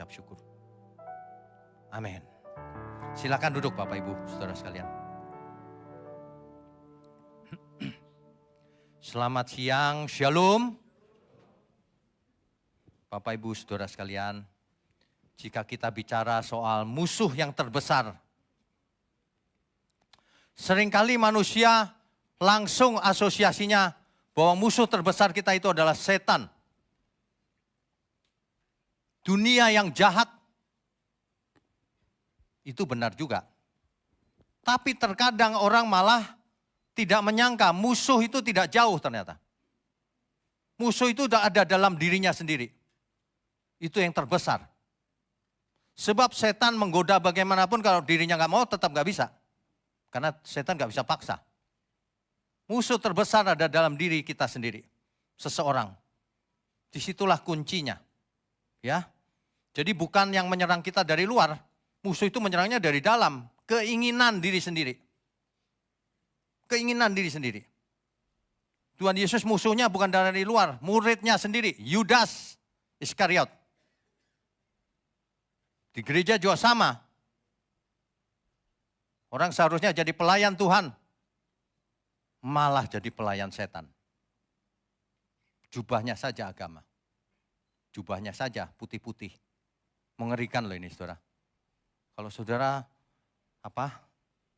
mengucap syukur. Amin. Silakan duduk Bapak Ibu, saudara sekalian. Selamat siang, Shalom. Bapak Ibu, saudara sekalian, jika kita bicara soal musuh yang terbesar, seringkali manusia langsung asosiasinya bahwa musuh terbesar kita itu adalah setan. Dunia yang jahat. Itu benar juga. Tapi terkadang orang malah tidak menyangka musuh itu tidak jauh ternyata. Musuh itu sudah ada dalam dirinya sendiri. Itu yang terbesar. Sebab setan menggoda bagaimanapun kalau dirinya nggak mau tetap nggak bisa. Karena setan nggak bisa paksa. Musuh terbesar ada dalam diri kita sendiri. Seseorang. Disitulah kuncinya. Ya. Jadi bukan yang menyerang kita dari luar. Musuh itu menyerangnya dari dalam. Keinginan diri sendiri. Keinginan diri sendiri. Tuhan Yesus musuhnya bukan dari luar. Muridnya sendiri. Yudas Iskariot. Di gereja juga sama. Orang seharusnya jadi pelayan Tuhan. Malah jadi pelayan setan. Jubahnya saja agama. Jubahnya saja putih-putih. Mengerikan loh ini saudara. Kalau saudara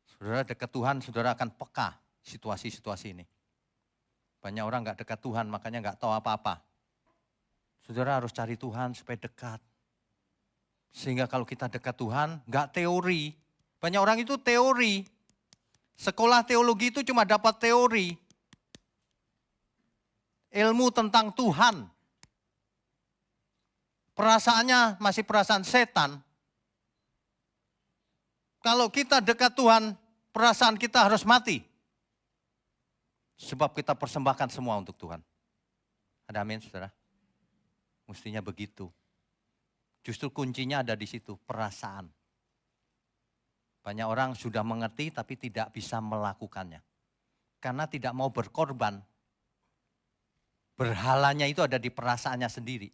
saudara dekat Tuhan, saudara akan peka situasi-situasi ini. Banyak orang gak dekat Tuhan, makanya gak tahu apa-apa. Saudara harus cari Tuhan supaya dekat. Sehingga kalau kita dekat Tuhan, gak teori. Banyak orang itu teori. Sekolah teologi itu cuma dapat teori. Ilmu tentang Tuhan. Perasaannya masih perasaan setan. Kalau kita dekat Tuhan, perasaan kita harus mati. Sebab kita persembahkan semua untuk Tuhan. Ada amin saudara? Mestinya begitu. Justru kuncinya ada di situ, perasaan. Banyak orang sudah mengerti tapi tidak bisa melakukannya. Karena tidak mau berkorban. Berhalanya itu ada di perasaannya sendiri.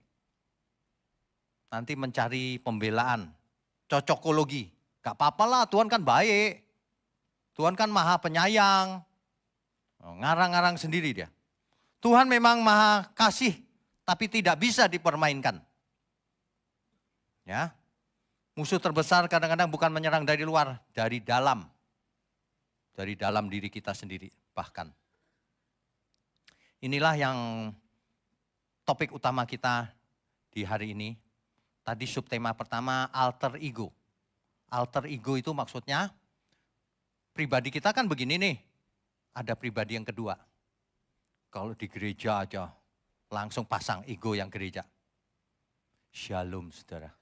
Nanti mencari pembelaan, cocokologi. Gak apa-apa lah, Tuhan kan baik. Tuhan kan maha penyayang. Ngarang-ngarang sendiri dia. Tuhan memang maha kasih, tapi tidak bisa dipermainkan. Ya, musuh terbesar kadang-kadang bukan menyerang dari luar, dari dalam. Dari dalam diri kita sendiri bahkan. Inilah yang topik utama kita di hari ini. Tadi subtema pertama alter ego. Alter ego itu maksudnya pribadi kita kan begini nih. Ada pribadi yang kedua. Kalau di gereja aja langsung pasang ego yang gereja. Shalom saudara.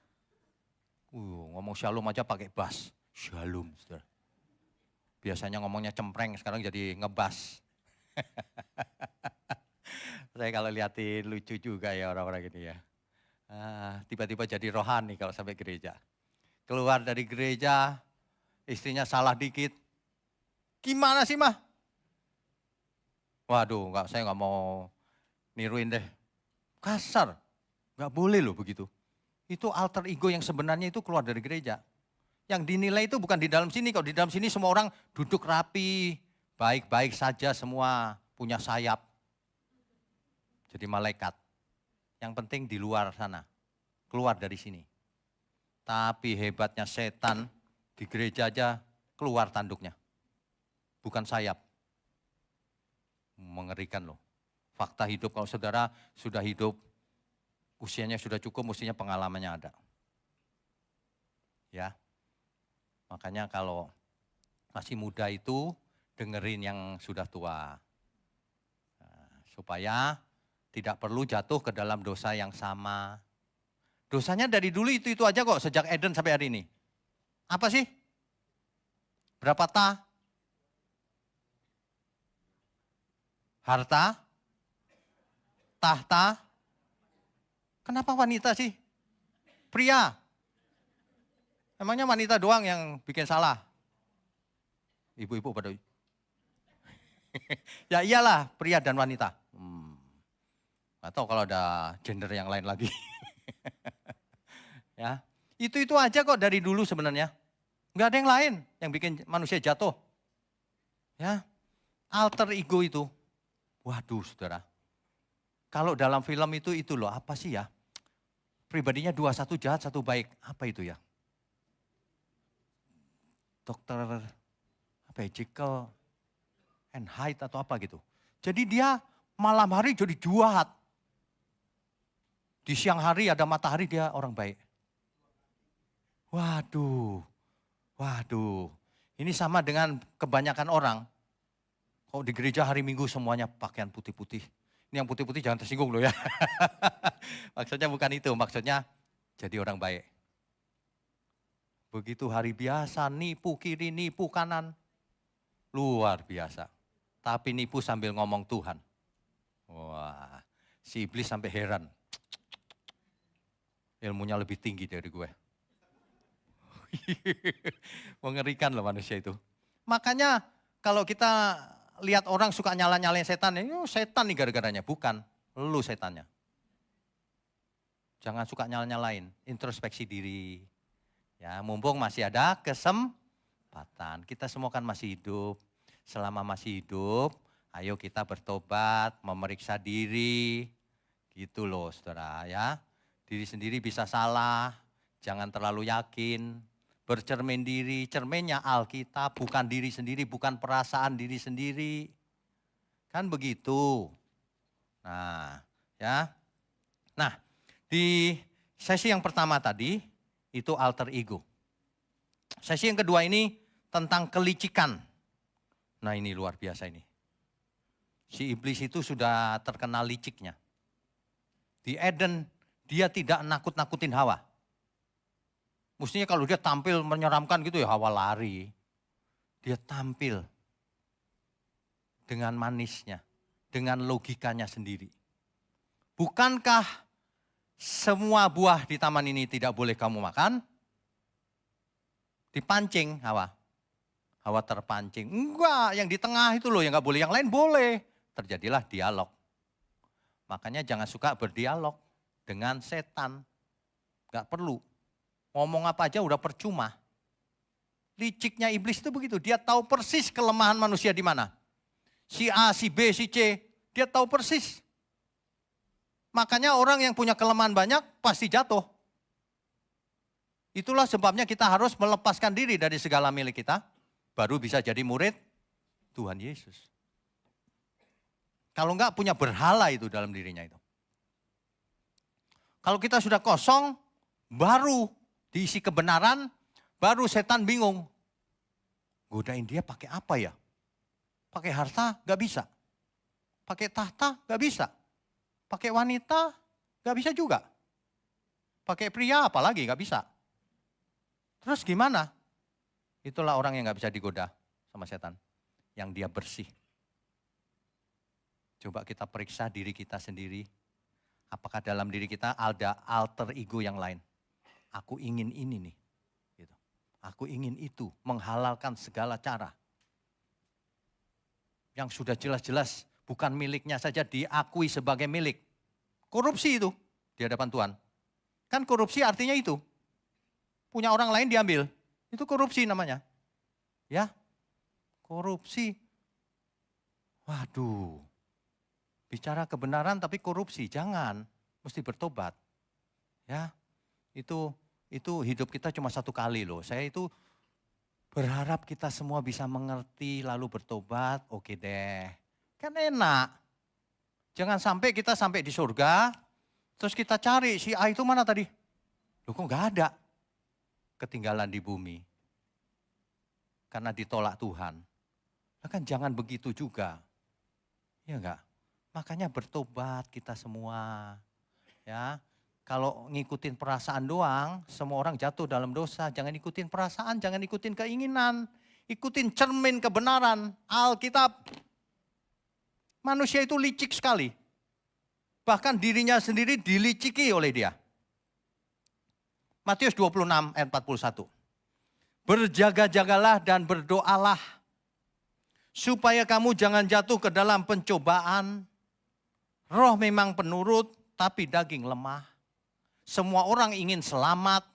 Ngomong shalom aja pakai bass. Shalom saudara. Biasanya ngomongnya cempreng, sekarang jadi ngebas. Saya kalau lihatin lucu juga ya orang-orang ini ya. Tiba-tiba jadi rohani kalau sampai gereja. Keluar dari gereja, istrinya salah dikit. Gimana sih mah? Waduh, saya nggak mau niruin deh. Kasar, nggak boleh loh begitu. Itu alter ego yang sebenarnya itu keluar dari gereja. Yang dinilai itu bukan di dalam sini. Kalau di dalam sini semua orang duduk rapi, baik-baik saja semua, punya sayap. Jadi malaikat. Yang penting di luar sana, keluar dari sini. Tapi hebatnya setan, di gereja aja keluar tanduknya. Bukan sayap. Mengerikan loh. Fakta hidup kalau saudara sudah hidup, usianya sudah cukup, mestinya pengalamannya ada. Ya. Makanya kalau masih muda itu dengerin yang sudah tua. Supaya tidak perlu jatuh ke dalam dosa yang sama. Dosanya dari dulu itu aja kok, sejak Eden sampai hari ini. Apa sih? Berapa harta, tahta. Kenapa wanita sih? Pria. Emangnya wanita doang yang bikin salah? Ibu-ibu pada. Ya iyalah, pria dan wanita. Nggak tahu kalau ada gender yang lain lagi. Ya, itu aja kok dari dulu sebenarnya. Nggak ada yang lain yang bikin manusia jatuh. Ya, alter ego itu. Waduh saudara. Kalau dalam film itu loh, apa sih ya? Pribadinya dua, satu jahat, satu baik. Apa itu ya? Dokter, apa ya, Jekyll and Hyde atau apa gitu. Jadi dia malam hari jadi jahat. Di siang hari ada matahari dia orang baik. Waduh, waduh. Ini sama dengan kebanyakan orang. Kok di gereja hari Minggu semuanya pakaian putih-putih. Ini yang putih-putih jangan tersinggung loh ya. Maksudnya bukan itu, maksudnya jadi orang baik. Begitu hari biasa, nipu kiri, nipu kanan. Luar biasa. Tapi nipu sambil ngomong Tuhan. Wah, si iblis sampai heran. Ilmunya lebih tinggi dari gue. Mengerikan loh manusia itu. Makanya kalau kita lihat orang suka nyala-nyalain setan, setan nih gara-garanya. Bukan, lu setannya. Jangan suka nyala-nyalain, introspeksi diri. Ya, mumpung masih ada kesempatan. Kita semua kan masih hidup. Selama masih hidup, ayo kita bertobat, memeriksa diri. Gitu loh saudara ya. Diri sendiri bisa salah, jangan terlalu yakin. Bercermin diri, cerminnya Alkitab, bukan diri sendiri, bukan perasaan diri sendiri. Kan begitu. Nah, ya. Nah, di sesi yang pertama tadi, itu alter ego. Sesi yang kedua ini tentang kelicikan. Nah ini luar biasa ini. Si iblis itu sudah terkenal liciknya. Di Eden, dia tidak nakut-nakutin Hawa. Mestinya kalau dia tampil menyeramkan gitu ya Hawa lari. Dia tampil dengan manisnya, dengan logikanya sendiri. Bukankah semua buah di taman ini tidak boleh kamu makan? Dipancing Hawa. Hawa terpancing. Enggak, yang di tengah itu loh yang enggak boleh, yang lain boleh. Terjadilah dialog. Makanya jangan suka berdialog dengan setan. Enggak perlu. Ngomong apa aja udah percuma. Liciknya iblis itu begitu, dia tahu persis kelemahan manusia di mana. Si A, si B, si C, dia tahu persis. Makanya orang yang punya kelemahan banyak pasti jatuh. Itulah sebabnya kita harus melepaskan diri dari segala milik kita, baru bisa jadi murid Tuhan Yesus. Kalau enggak punya berhala itu dalam dirinya itu. Kalau kita sudah kosong, baru diisi kebenaran, baru setan bingung. Godain dia pakai apa ya? Pakai harta gak bisa. Pakai tahta gak bisa. Pakai wanita gak bisa juga. Pakai pria apalagi gak bisa. Terus gimana? Itulah orang yang gak bisa digoda sama setan. Yang dia bersih. Coba kita periksa diri kita sendiri. Apakah dalam diri kita ada alter ego yang lain? Aku ingin ini nih. Gitu. Aku ingin itu. Menghalalkan segala cara. Yang sudah jelas-jelas bukan miliknya saja diakui sebagai milik. Korupsi itu di hadapan Tuhan. Kan korupsi artinya itu. Punya orang lain diambil. Itu korupsi namanya. Ya. Korupsi. Waduh. Bicara kebenaran tapi korupsi. Jangan. Mesti bertobat. Ya. Itu hidup kita cuma satu kali loh. Saya itu berharap kita semua bisa mengerti lalu bertobat. Oke deh. Kan enak. Jangan sampai kita sampai di surga. Terus kita cari si A itu mana tadi? Loh kok gak ada. Ketinggalan di bumi. Karena ditolak Tuhan. Nah kan jangan begitu juga. Ya enggak? Makanya bertobat kita semua. Ya. Kalau ngikutin perasaan doang, semua orang jatuh dalam dosa. Jangan ikutin perasaan, jangan ikutin keinginan. Ikutin cermin kebenaran, Alkitab. Manusia itu licik sekali. Bahkan dirinya sendiri diliciki oleh dia. Matius 26 ayat 41. Berjaga-jagalah dan berdoalah. Supaya kamu jangan jatuh ke dalam pencobaan. Roh memang penurut, tapi daging lemah. Semua orang ingin selamat,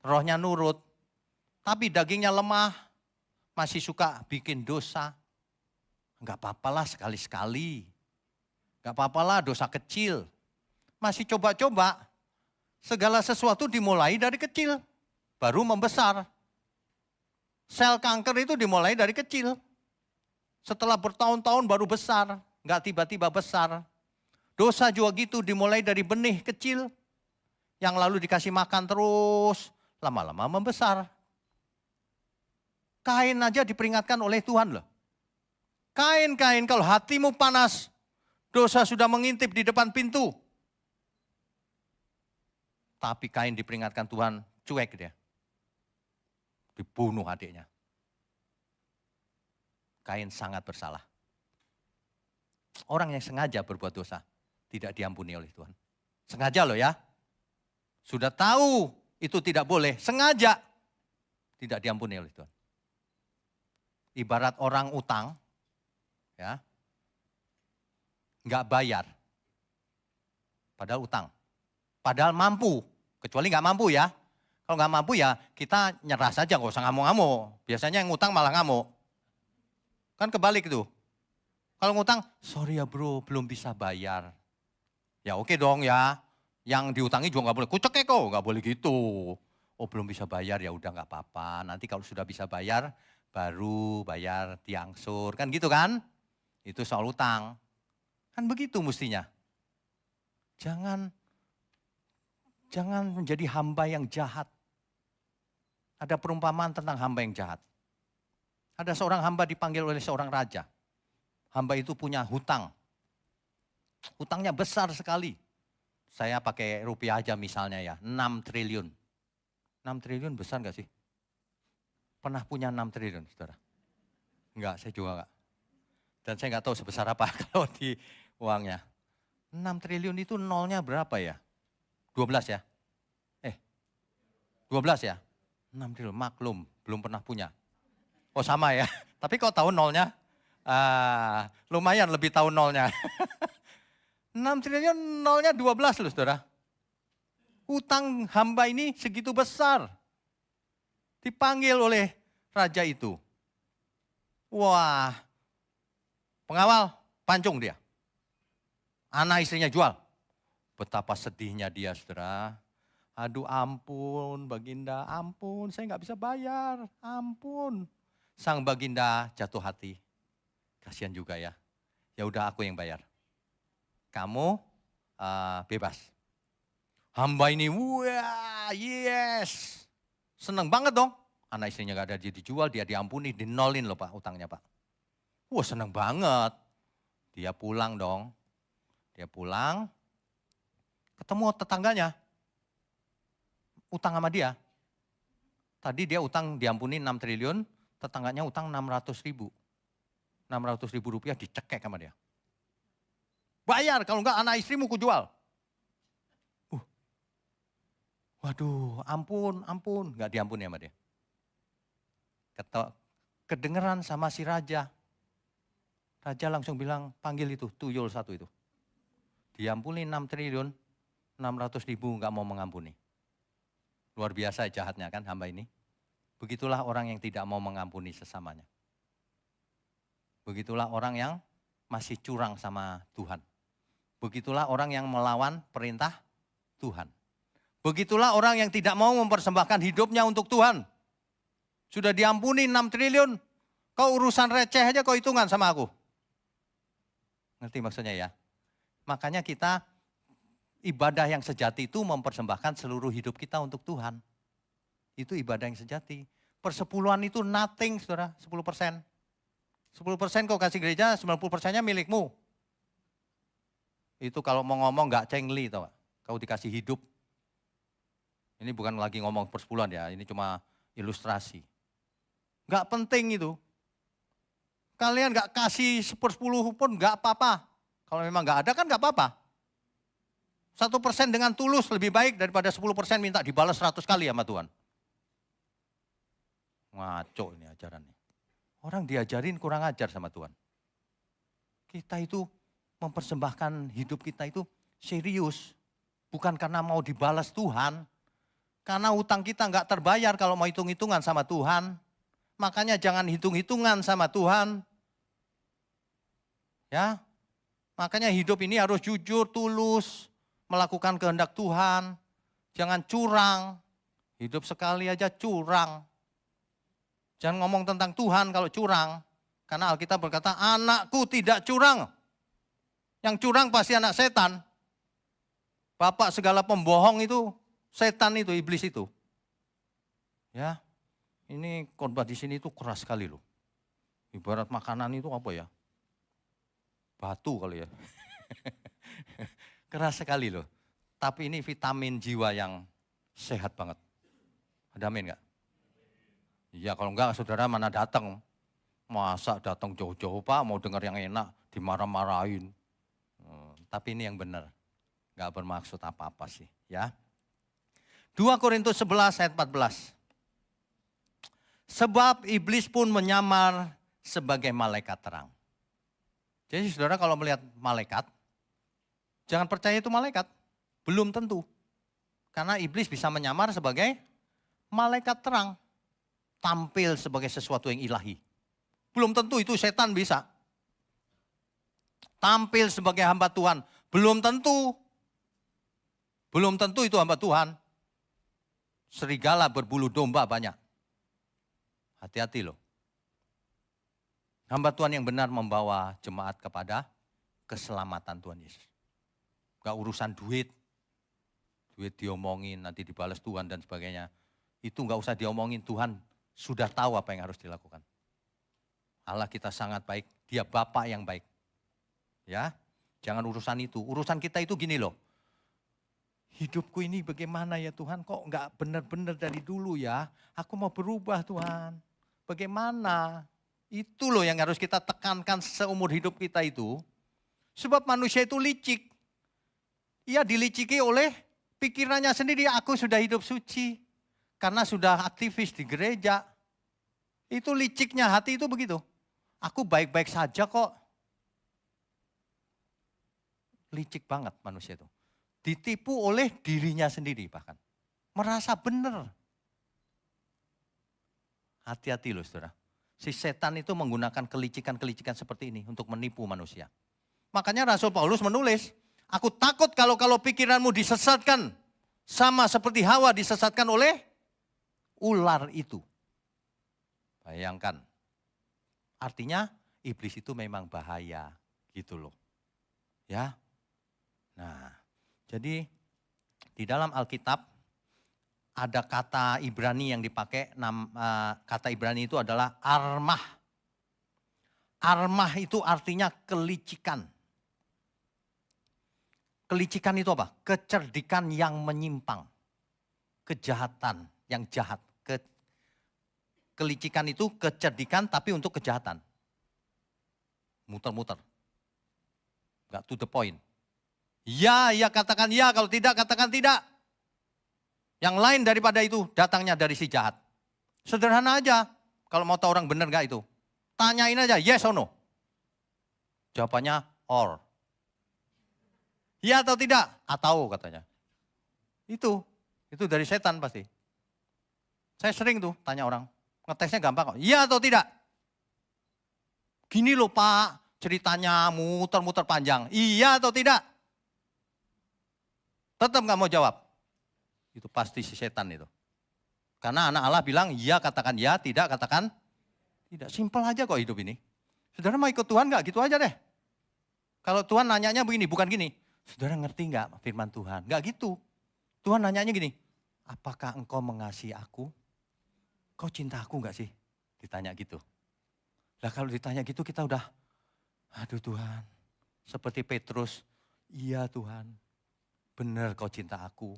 rohnya nurut, tapi dagingnya lemah, masih suka bikin dosa. Enggak apa-apalah sekali-sekali. Enggak apa-apalah dosa kecil. Masih coba-coba. Segala sesuatu dimulai dari kecil, baru membesar. Sel kanker itu dimulai dari kecil. Setelah bertahun-tahun baru besar, enggak tiba-tiba besar. Dosa juga gitu, dimulai dari benih kecil, yang lalu dikasih makan terus, lama-lama membesar. Kain aja diperingatkan oleh Tuhan loh. Kain, kalau hatimu panas, dosa sudah mengintip di depan pintu. Tapi Kain diperingatkan Tuhan, cuek dia. Dibunuh adiknya. Kain sangat bersalah. Orang yang sengaja berbuat dosa, tidak diampuni oleh Tuhan. Sengaja loh ya. Sudah tahu itu tidak boleh, sengaja tidak diampuni oleh Tuhan. Ibarat orang utang, ya, nggak bayar, padahal utang, padahal mampu, kecuali nggak mampu ya. Kalau nggak mampu ya kita nyerah saja, nggak usah ngamuk-ngamuk. Biasanya yang ngutang malah ngamuk, kan kebalik itu. Kalau ngutang, sorry ya bro, belum bisa bayar. Ya oke dong ya. Yang diutangi juga nggak boleh, kucek kok, nggak boleh gitu. Oh belum bisa bayar, ya udah nggak apa-apa. Nanti kalau sudah bisa bayar, baru bayar diangsur, kan gitu kan? Itu soal utang. Kan begitu mestinya. Jangan menjadi hamba yang jahat. Ada perumpamaan tentang hamba yang jahat. Ada seorang hamba dipanggil oleh seorang raja. Hamba itu punya hutang. Hutangnya besar sekali. Saya pakai rupiah aja misalnya ya, 6 triliun. 6 triliun besar nggak sih? Pernah punya 6 triliun, saudara? Enggak, saya juga enggak. Dan saya nggak tahu sebesar apa kalau di uangnya. 6 triliun itu nolnya berapa ya? 12 ya? 12 ya? 6 triliun, maklum, belum pernah punya. Oh sama ya, tapi kok tahu nolnya? Lumayan lebih tahu nolnya. 6 triliun nolnya 12 loh saudara. Hutang hamba ini segitu besar. Dipanggil oleh raja itu. Wah, pengawal pancung dia. Anak istrinya jual. Betapa sedihnya dia saudara. Aduh ampun Baginda, ampun saya nggak bisa bayar, ampun. Sang Baginda jatuh hati. Kasihan juga ya. Ya udah aku yang bayar. Kamu bebas. Hamba ini, wah yes. Seneng banget dong. Anak istrinya gak ada, dia dijual, dia diampuni, dinolin loh Pak utangnya Pak. Wah seneng banget. Dia pulang dong. Dia pulang, ketemu tetangganya. Utang sama dia. Tadi dia utang diampuni 6 triliun, tetangganya utang 600 ribu. 600 ribu rupiah dicekek sama dia. Bayar, kalau enggak anak istrimu kujual. Waduh, ampun, enggak diampuni sama dia. Kedengeran sama si raja. Raja langsung bilang, panggil itu, tuyul satu itu. Diampuni 6 triliun, 600 ribu enggak mau mengampuni. Luar biasa jahatnya kan hamba ini. Begitulah orang yang tidak mau mengampuni sesamanya. Begitulah orang yang masih curang sama Tuhan. Begitulah orang yang melawan perintah Tuhan. Begitulah orang yang tidak mau mempersembahkan hidupnya untuk Tuhan. Sudah diampuni 6 triliun, kau urusan receh aja kau hitungan sama aku. Ngerti maksudnya ya? Makanya kita ibadah yang sejati itu mempersembahkan seluruh hidup kita untuk Tuhan. Itu ibadah yang sejati. Persepuluhan itu nothing saudara, 10%. 10% kau kasih gereja, 90%-nya milikmu. Itu kalau mau ngomong gak cengli tau gak? Kau dikasih hidup. Ini bukan lagi ngomong persepuluhan ya, ini cuma ilustrasi. Gak penting itu. Kalian gak kasih 10 pun gak apa-apa. Kalau memang gak ada kan gak apa-apa. 1% dengan tulus lebih baik daripada 10% minta dibalas 100 kali sama Tuhan. Ngaco ini ajarannya. Orang diajarin kurang ajar sama Tuhan. Kita itu mempersembahkan hidup kita itu serius. Bukan karena mau dibalas Tuhan. Karena utang kita nggak terbayar kalau mau hitung-hitungan sama Tuhan. Makanya jangan hitung-hitungan sama Tuhan. Ya, makanya hidup ini harus jujur, tulus, melakukan kehendak Tuhan. Jangan curang. Hidup sekali aja curang. Jangan ngomong tentang Tuhan kalau curang. Karena Alkitab berkata, anakku tidak curang. Yang curang pasti anak setan. Bapak segala pembohong itu, setan itu, iblis itu. Ya, ini khotbah di sini itu keras sekali loh. Ibarat makanan itu apa ya? Batu kali ya. Keras sekali loh. Tapi ini vitamin jiwa yang sehat banget. Ada amin enggak? Iya, kalau enggak saudara mana datang. Masa datang jauh-jauh Pak, mau dengar yang enak, dimarah-marahin. Tapi ini yang benar. Enggak bermaksud apa-apa sih, ya. 2 Korintus 11 ayat 14. Sebab iblis pun menyamar sebagai malaikat terang. Jadi saudara kalau melihat malaikat, jangan percaya itu malaikat. Belum tentu. Karena iblis bisa menyamar sebagai malaikat terang. Tampil sebagai sesuatu yang ilahi. Belum tentu itu setan bisa. Tampil sebagai hamba Tuhan. Belum tentu. Belum tentu itu hamba Tuhan. Serigala berbulu domba banyak. Hati-hati loh. Hamba Tuhan yang benar membawa jemaat kepada keselamatan Tuhan Yesus. Gak urusan duit. Duit diomongin, nanti dibalas Tuhan dan sebagainya. Itu gak usah diomongin, Tuhan sudah tahu apa yang harus dilakukan. Allah kita sangat baik, dia Bapa yang baik. Ya, jangan urusan itu. Urusan kita itu gini loh. Hidupku ini bagaimana ya Tuhan, kok gak benar-benar dari dulu ya. Aku mau berubah Tuhan. Bagaimana? Itu loh yang harus kita tekankan seumur hidup kita itu. Sebab manusia itu licik. Ia diliciki oleh pikirannya sendiri, aku sudah hidup suci. Karena sudah aktivis di gereja. Itu liciknya hati itu begitu. Aku baik-baik saja kok. Licik banget manusia itu. Ditipu oleh dirinya sendiri bahkan. Merasa benar. Hati-hati loh saudara. Si setan itu menggunakan kelicikan-kelicikan seperti ini untuk menipu manusia. Makanya Rasul Paulus menulis, aku takut kalau pikiranmu disesatkan. Sama seperti Hawa disesatkan oleh ular itu. Bayangkan. Artinya iblis itu memang bahaya gitu loh. Ya. Nah, jadi di dalam Alkitab ada kata Ibrani yang dipakai, kata Ibrani itu adalah armah. Armah itu artinya kelicikan. Kelicikan itu apa? Kecerdikan yang menyimpang. Kejahatan yang jahat. Kelicikan itu kecerdikan tapi untuk kejahatan. Muter-muter. Gak to the point. Ya katakan ya, kalau tidak katakan tidak. Yang lain daripada itu datangnya dari si jahat. Sederhana aja. Kalau mau tahu orang benar gak itu. Tanyain aja yes or no. Jawabannya or. Ya atau tidak? Atau katanya. Itu dari setan pasti. Saya sering tuh tanya orang. Ngetesnya gampang kok. Iya atau tidak? Gini loh Pak, ceritanya muter-muter panjang. Iya atau tidak? Tetap gak mau jawab. Itu pasti si setan itu. Karena anak Allah bilang, iya katakan ya, tidak katakan tidak. Simpel aja kok hidup ini. Saudara mau ikut Tuhan gak? Gitu aja deh. Kalau Tuhan nanyanya begini, bukan gini. Saudara ngerti gak firman Tuhan? Gak gitu. Tuhan nanyanya gini, apakah engkau mengasihi aku? Kau cinta aku gak sih? Ditanya gitu. Lah kalau ditanya gitu kita udah, aduh Tuhan. Seperti Petrus, iya Tuhan. Benar kau cinta aku.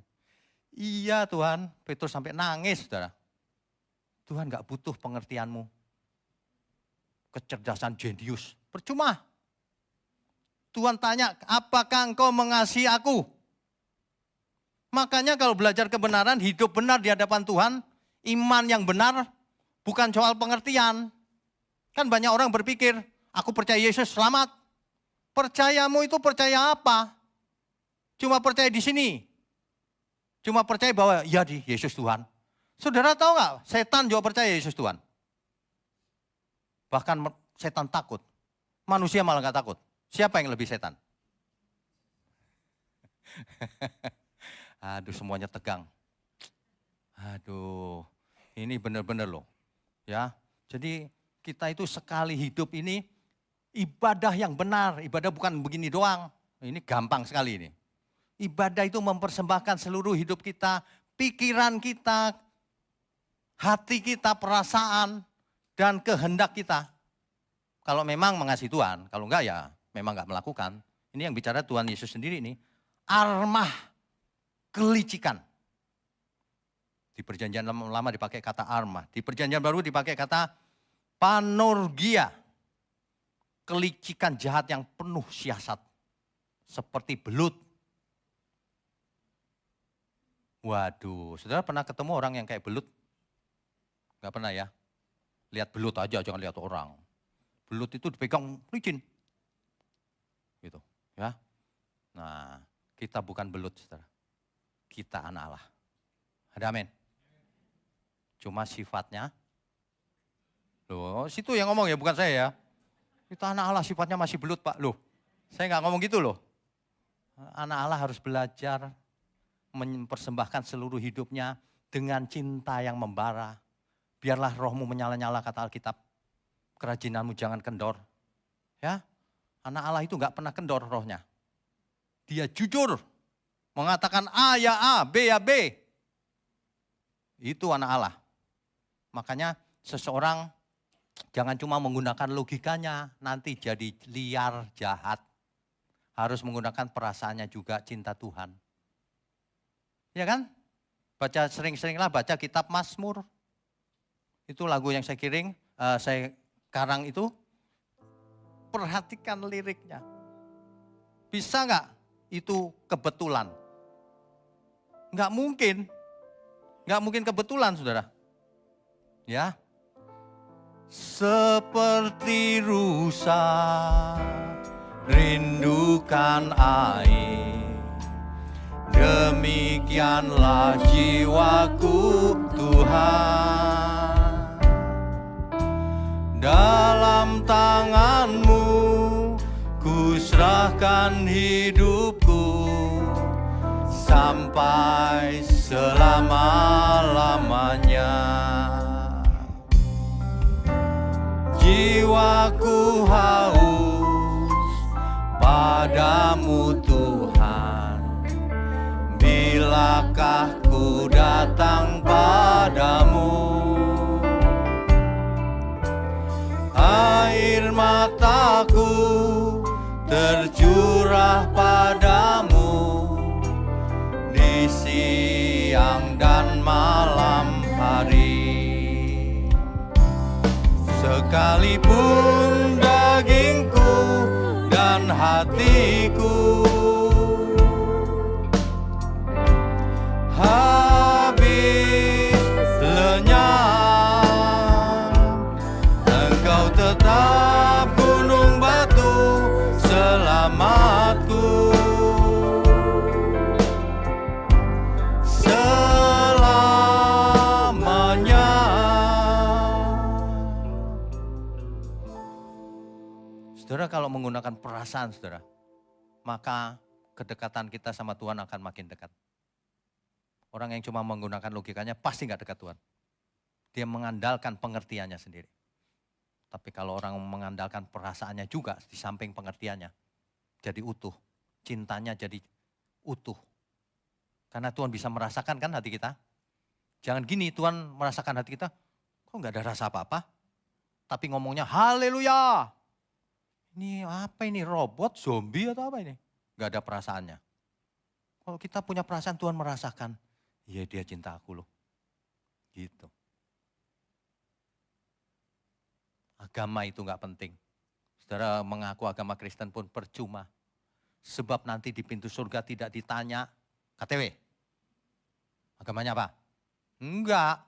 Iya Tuhan, Petrus sampai nangis saudara. Tuhan gak butuh pengertianmu. Kecerdasan jenius, percuma. Tuhan tanya, apakah engkau mengasihi aku? Makanya kalau belajar kebenaran, hidup benar di hadapan Tuhan, iman yang benar bukan soal pengertian. Kan banyak orang berpikir, aku percaya Yesus selamat. Percayamu itu percaya apa? Cuma percaya di sini. Cuma percaya bahwa ya di Yesus Tuhan. Saudara tahu nggak, setan juga percaya Yesus Tuhan. Bahkan setan takut. Manusia malah nggak takut. Siapa yang lebih setan? Aduh, semuanya tegang. Aduh, ini benar-benar loh. Ya, jadi kita itu sekali hidup ini ibadah yang benar. Ibadah bukan begini doang. Ini gampang sekali ini. Ibadah itu mempersembahkan seluruh hidup kita, pikiran kita, hati kita, perasaan, dan kehendak kita. Kalau memang mengasihi Tuhan, kalau enggak ya memang enggak melakukan. Ini yang bicara Tuhan Yesus sendiri ini. Armah kelicikan. Di perjanjian lama dipakai kata armah. Di perjanjian baru dipakai kata panorgia. Kelicikan jahat yang penuh siasat. Seperti belut. Waduh, saudara pernah ketemu orang yang kayak belut? Gak pernah ya? Lihat belut aja, jangan lihat orang. Belut itu dipegang licin. Gitu, ya. Nah, kita bukan belut, saudara. Kita anak Allah. Ada amin. Cuma sifatnya, loh, situ yang ngomong ya, bukan saya ya. Kita anak Allah sifatnya masih belut, Pak. Loh, saya nggak ngomong gitu loh. Anak Allah harus belajar mempersembahkan seluruh hidupnya dengan cinta yang membara. Biarlah rohmu menyala-nyala, kata Alkitab. Kerajinanmu jangan kendor. Ya, anak Allah itu nggak pernah kendor rohnya. Dia jujur, mengatakan A ya A, B ya B. Itu anak Allah. Makanya seseorang jangan cuma menggunakan logikanya, nanti jadi liar, jahat. Harus menggunakan perasaannya juga, cinta Tuhan. Ya kan? Baca sering-seringlah baca kitab Mazmur. Itu lagu yang saya saya karang itu. Perhatikan liriknya. Bisa nggak itu kebetulan? Nggak mungkin. Nggak mungkin kebetulan, saudara. Ya. Seperti rusa rindukan air. Demikianlah jiwaku Tuhan, dalam tangan-Mu ku serahkan hidupku sampai selama-lamanya. Jiwaku haus padamu Tuhan, bilakah ku datang padamu? Air mataku tercurah padamu di siang dan malam hari. Sekalipun dagingku dan hatiku habis lenyap, Engkau tetap gunung batu selamatku. Selamanya. Saudara, kalau menggunakan perasaan, saudara, maka kedekatan kita sama Tuhan akan makin dekat. Orang yang cuma menggunakan logikanya pasti nggak dekat Tuhan. Dia mengandalkan pengertiannya sendiri. Tapi kalau orang mengandalkan perasaannya juga di samping pengertiannya, jadi utuh. Cintanya jadi utuh. Karena Tuhan bisa merasakan kan hati kita. Jangan gini, Tuhan merasakan hati kita, kok nggak ada rasa apa-apa? Tapi ngomongnya haleluya. Ini apa ini, robot, zombie atau apa ini? Nggak ada perasaannya. Kalau kita punya perasaan, Tuhan merasakan. Iya, dia cinta aku loh. Gitu. Agama itu nggak penting. Saudara mengaku agama Kristen pun percuma. Sebab nanti di pintu surga tidak ditanya KTW. Agamanya apa? Enggak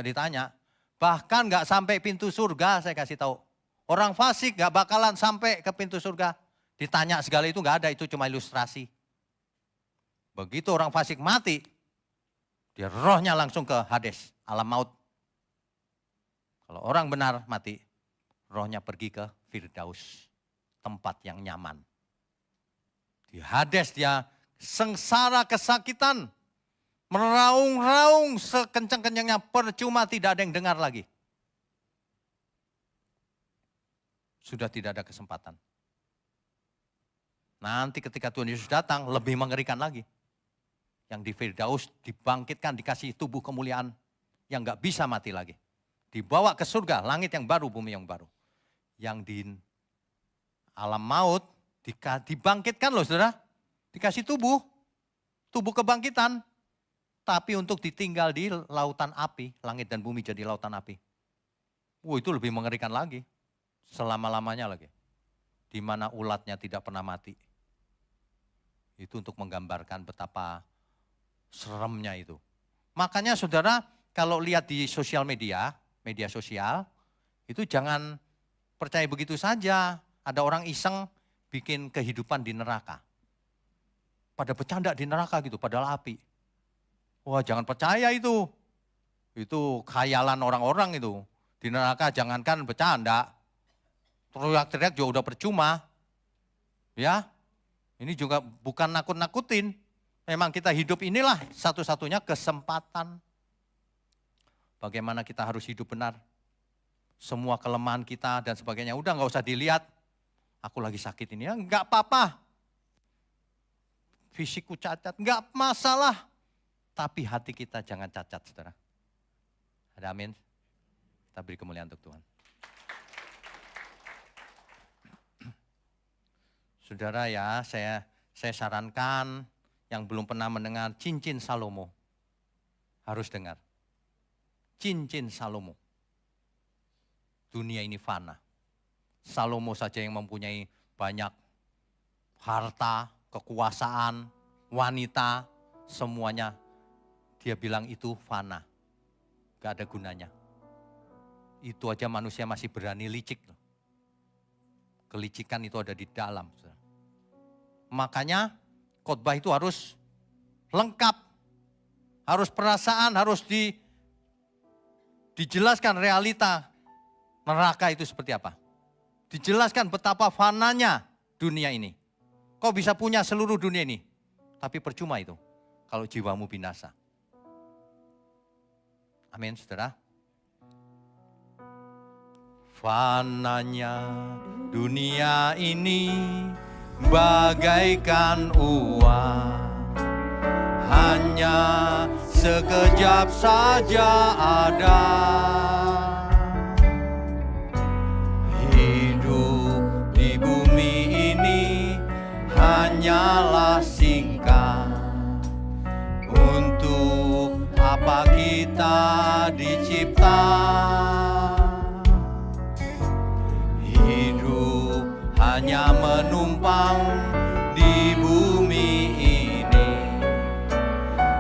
ditanya. Bahkan nggak sampai pintu surga, saya kasih tahu. Orang fasik nggak bakalan sampai ke pintu surga. Ditanya segala itu nggak ada, itu cuma ilustrasi. Begitu orang fasik mati, Dia rohnya langsung ke Hades, alam maut. Kalau orang benar mati, rohnya pergi ke Firdaus, tempat yang nyaman. Di Hades dia sengsara kesakitan, meraung-raung sekencang-kencangnya, percuma tidak ada yang dengar lagi. Sudah tidak ada kesempatan. Nanti ketika Tuhan Yesus datang, lebih mengerikan lagi. Yang di Firdaus dibangkitkan, dikasih tubuh kemuliaan yang gak bisa mati lagi. Dibawa ke surga, langit yang baru, bumi yang baru. Yang di alam maut dibangkitkan loh saudara. Dikasih tubuh kebangkitan. Tapi untuk ditinggal di lautan api, langit dan bumi jadi lautan api. Itu lebih mengerikan lagi. Selama-lamanya lagi. Di mana ulatnya tidak pernah mati. Itu untuk menggambarkan betapa seremnya itu. Makanya saudara, kalau lihat di sosial media sosial, itu jangan percaya begitu saja. Ada orang iseng bikin kehidupan di neraka. Pada bercanda di neraka gitu, padahal api. Wah, jangan percaya itu. Itu khayalan orang-orang itu. Di neraka jangankan bercanda, teriak-teriak juga udah percuma. Ya, ini juga bukan nakut-nakutin. Memang kita hidup inilah satu-satunya kesempatan. Bagaimana kita harus hidup benar. Semua kelemahan kita dan sebagainya, udah gak usah dilihat. Aku lagi sakit ini, ya gak apa-apa. Fisikku cacat, gak masalah. Tapi hati kita jangan cacat, saudara. Ada amin? Kita beri kemuliaan untuk Tuhan. Saudara ya, saya sarankan yang belum pernah mendengar cincin Salomo, harus dengar. Cincin Salomo. Dunia ini fana. Salomo saja yang mempunyai banyak harta, kekuasaan, wanita, semuanya. Dia bilang itu fana. Gak ada gunanya. Itu aja manusia masih berani licik. Kelicikan itu ada di dalam. Makanya khotbah itu harus lengkap. Harus perasaan, harus dijelaskan realita neraka itu seperti apa. Dijelaskan betapa fananya dunia ini. Kau bisa punya seluruh dunia ini, tapi percuma itu kalau jiwamu binasa. Amin, saudara. Fananya dunia ini bagaikan uang, hanya sekejap saja ada. Hidup di bumi ini hanyalah singkat. Untuk apa kita dicipta? Hidup hanya menumpang di bumi ini,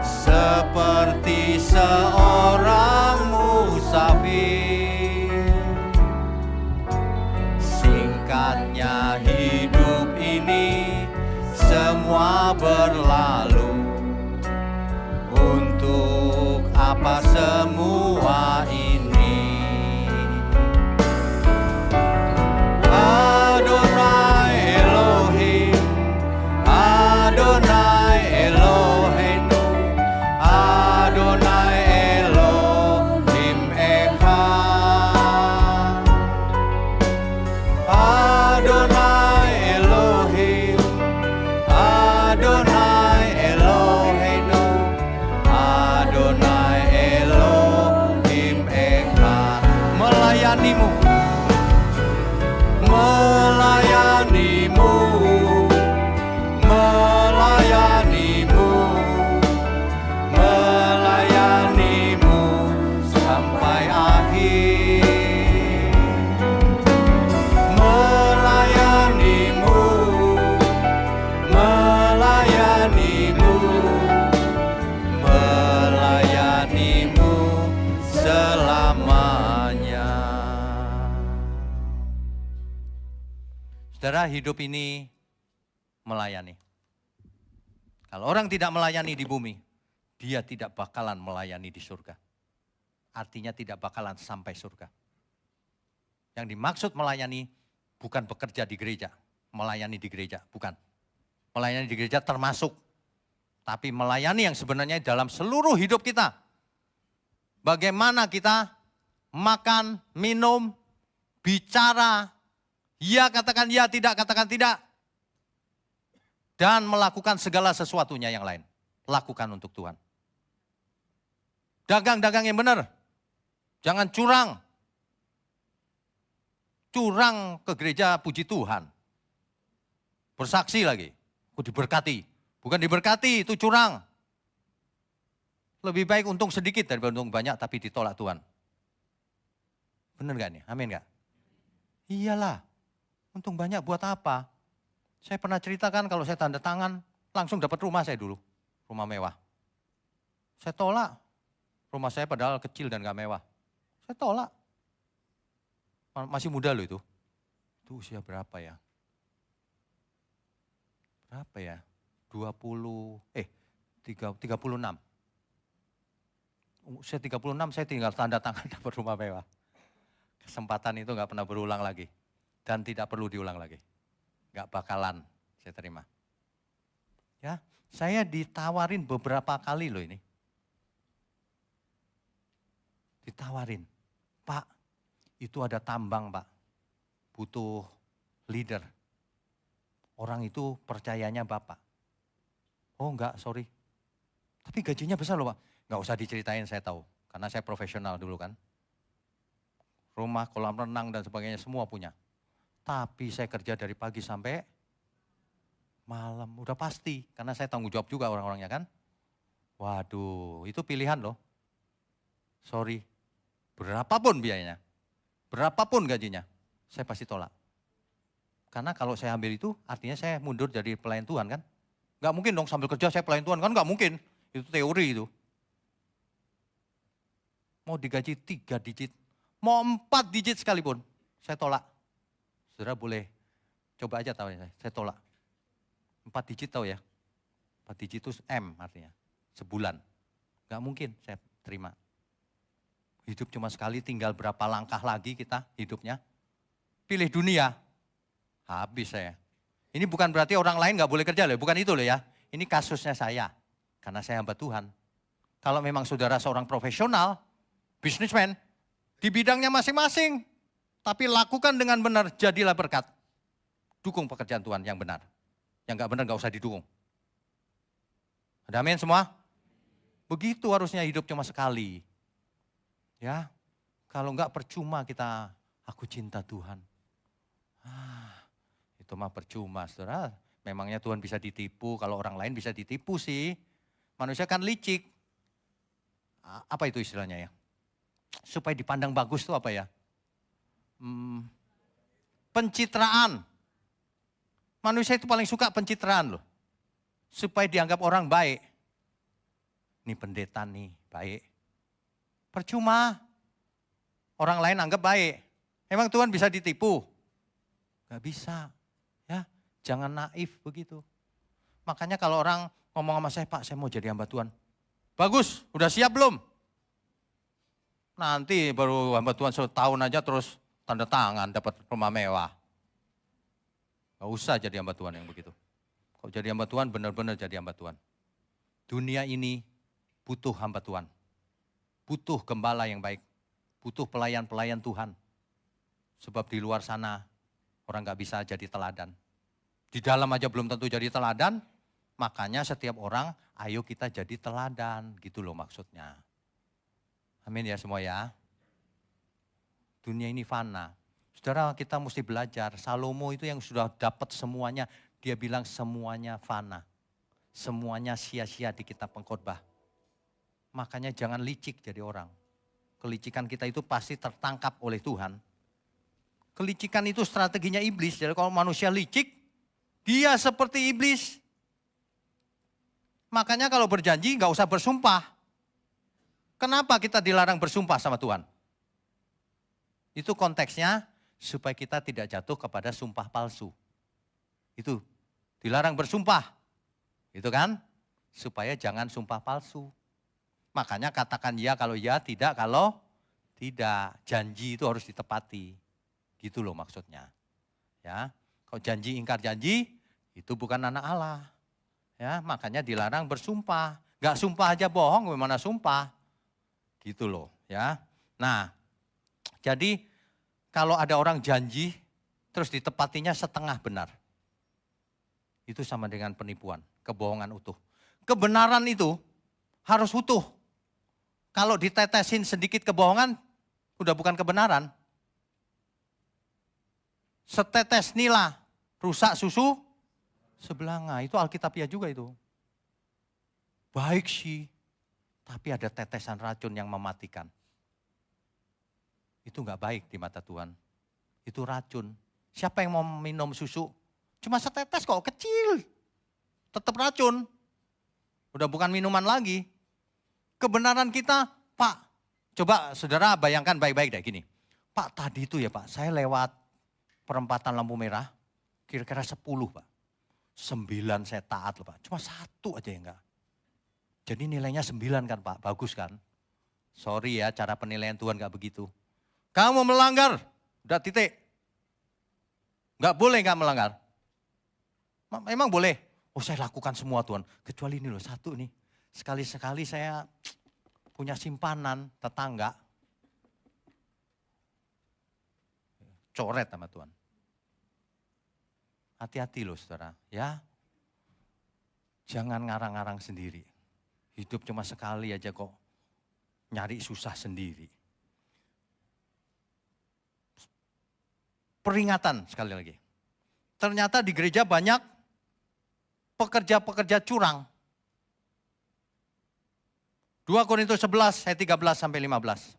seperti seorang musafir. Singkatnya hidup ini semua berlalu. Untuk apa semua ini? Adonai Elohim, Adonai Eloheinu, Adonai Elohim Echad. Adonai Elohim, Adonai Eloheinu, Adonai Elohim Echad. Melayanimu, melayanimu, melayanimu, melayanimu sampai akhir. Melayanimu, melayanimu, melayanimu selamanya. Saudara, hidup ini melayani. Kalau orang tidak melayani di bumi, dia tidak bakalan melayani di surga. Artinya tidak bakalan sampai surga. Yang dimaksud melayani bukan bekerja di gereja, melayani di gereja, bukan. Melayani di gereja termasuk, tapi melayani yang sebenarnya dalam seluruh hidup kita. Bagaimana kita makan, minum, bicara, ya katakan ya, tidak katakan tidak. Dan melakukan segala sesuatunya yang lain. Lakukan untuk Tuhan. Dagang-dagang yang benar. Jangan curang. Curang ke gereja puji Tuhan. Bersaksi lagi. Aku diberkati. Bukan diberkati, itu curang. Lebih baik untung sedikit daripada untung banyak tapi ditolak Tuhan. Benar gak nih? Amin gak? Iyalah. Untung banyak buat apa? Saya pernah ceritakan kalau saya tanda tangan, langsung dapat rumah saya dulu. Rumah mewah. Saya tolak. Rumah saya padahal kecil dan gak mewah. Saya tolak. Masih muda loh itu. Itu usia berapa ya? Berapa ya? 36. Usia 36 saya tinggal tanda tangan dapat rumah mewah. Kesempatan itu gak pernah berulang lagi. Dan tidak perlu diulang lagi. Gak bakalan saya terima. Ya, saya ditawarin beberapa kali loh ini. Ditawarin, Pak, itu ada tambang Pak, butuh leader. Orang itu percayanya Bapak. Oh enggak, sorry. Tapi gajinya besar loh Pak. Enggak usah diceritain, saya tahu. Karena saya profesional dulu kan. Rumah, kolam renang dan sebagainya semua punya. Tapi saya kerja dari pagi sampai malam, udah pasti. Karena saya tanggung jawab juga orang-orangnya kan. Waduh, itu pilihan loh. Sorry, berapapun biayanya, berapapun gajinya, saya pasti tolak. Karena kalau saya ambil itu, artinya saya mundur jadi pelayan Tuhan kan. Gak mungkin dong sambil kerja saya pelayan Tuhan, kan gak mungkin. Itu teori itu. Mau digaji 3 digit, mau 4 digit sekalipun, saya tolak. Saudara boleh coba aja tahu ya, saya tolak. 4 digit tahu ya, 4 digit itu M artinya, sebulan. Gak mungkin saya terima. Hidup cuma sekali, tinggal berapa langkah lagi kita hidupnya. Pilih dunia, habis saya. Ini bukan berarti orang lain gak boleh kerja loh, bukan itu loh ya. Ini kasusnya saya, karena saya hamba Tuhan. Kalau memang saudara seorang profesional, businessman, di bidangnya masing-masing, tapi lakukan dengan benar, jadilah berkat. Dukung pekerjaan Tuhan yang benar. Yang gak benar gak usah didukung. Ada amin semua? Begitu harusnya hidup cuma sekali. Ya, kalau enggak percuma kita, aku cinta Tuhan. Itu mah percuma, saudara. Memangnya Tuhan bisa ditipu, kalau orang lain bisa ditipu sih. Manusia kan licik. Apa itu istilahnya ya? Supaya dipandang bagus itu apa ya? Pencitraan. Manusia itu paling suka pencitraan loh. Supaya dianggap orang baik. Ini pendeta nih, baik. Percuma. Orang lain anggap baik. Emang Tuhan bisa ditipu? Gak bisa. Ya, jangan naif begitu. Makanya kalau orang ngomong sama saya, Pak saya mau jadi hamba Tuhan. Bagus, udah siap belum? Nanti baru hamba Tuhan setahun aja terus tanda tangan dapat rumah mewah. Gak usah jadi hamba Tuhan yang begitu. Kalau jadi hamba Tuhan benar-benar jadi hamba Tuhan. Dunia ini butuh hamba Tuhan. Butuh gembala yang baik. Butuh pelayan-pelayan Tuhan. Sebab di luar sana orang gak bisa jadi teladan. Di dalam aja belum tentu jadi teladan. Makanya setiap orang ayo kita jadi teladan. Gitu loh maksudnya. Amin ya semua ya. Dunia ini fana. Saudara kita mesti belajar. Salomo itu yang sudah dapat semuanya. Dia bilang semuanya fana. Semuanya sia-sia di kitab pengkhotbah. Makanya jangan licik jadi orang. Kelicikan kita itu pasti tertangkap oleh Tuhan. Kelicikan itu strateginya iblis. Jadi kalau manusia licik, dia seperti iblis. Makanya kalau berjanji gak usah bersumpah. Kenapa kita dilarang bersumpah sama Tuhan? Itu konteksnya supaya kita tidak jatuh kepada sumpah palsu. Itu dilarang bersumpah. Itu kan? Supaya jangan sumpah palsu. Makanya katakan ya kalau ya, tidak kalau tidak. Janji itu harus ditepati. Gitu loh maksudnya. Ya, kalau janji ingkar janji itu bukan anak Allah. Ya, makanya dilarang bersumpah. Gak sumpah aja bohong, gimana sumpah? Gitu loh, ya. Nah, jadi kalau ada orang janji terus ditepatinya setengah benar. Itu sama dengan penipuan, kebohongan utuh. Kebenaran itu harus utuh. Kalau ditetesin sedikit kebohongan, udah bukan kebenaran. Setetes nila, rusak susu, sebelanga. Itu Alkitabiah juga itu. Baik sih, tapi ada tetesan racun yang mematikan. Itu enggak baik di mata Tuhan. Itu racun. Siapa yang mau minum susu? Cuma setetes kok, kecil. Tetap racun. Udah bukan minuman lagi. Kebenaran kita, Pak. Coba saudara bayangkan baik-baik deh gini. Pak tadi itu ya Pak, saya lewat perempatan lampu merah. Kira-kira 10 Pak. 9 saya taat loh Pak. Cuma 1 aja yang enggak. Jadi nilainya 9 kan Pak, bagus kan? Sorry ya, cara penilaian Tuhan enggak begitu. Kamu melanggar, udah titik. Enggak boleh enggak melanggar. Emang boleh? Oh saya lakukan semua Tuhan, kecuali ini loh 1 nih. Sekali-sekali saya punya simpanan tetangga. Coret sama Tuhan. Hati-hati loh saudara, ya. Jangan ngarang-ngarang sendiri. Hidup cuma sekali aja kok, nyari susah sendiri. Peringatan sekali lagi. Ternyata di gereja banyak pekerja-pekerja curang. 2 Korintus 11 ayat 13 sampai 15.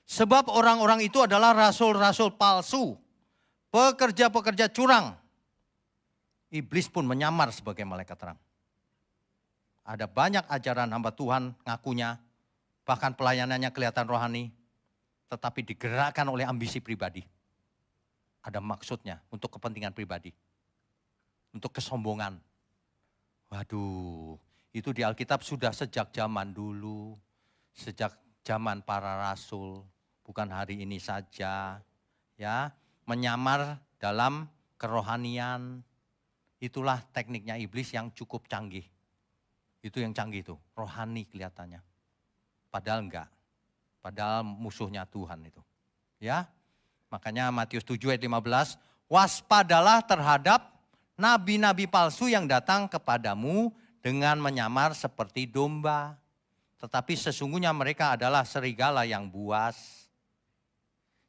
Sebab orang-orang itu adalah rasul-rasul palsu, pekerja-pekerja curang. Iblis pun menyamar sebagai malaikat terang. Ada banyak ajaran hamba Tuhan ngakunya, bahkan pelayanannya kelihatan rohani, tetapi digerakkan oleh ambisi pribadi. Ada maksudnya untuk kepentingan pribadi. Untuk kesombongan. Waduh, itu di Alkitab sudah sejak zaman dulu. Sejak zaman para rasul, bukan hari ini saja. Ya, menyamar dalam kerohanian. Itulah tekniknya iblis yang cukup canggih. Itu yang canggih itu, rohani kelihatannya. Padahal enggak. Padahal musuhnya Tuhan itu. Ya, makanya Matius 7 ayat 15, waspadalah terhadap nabi-nabi palsu yang datang kepadamu dengan menyamar seperti domba. Tetapi sesungguhnya mereka adalah serigala yang buas.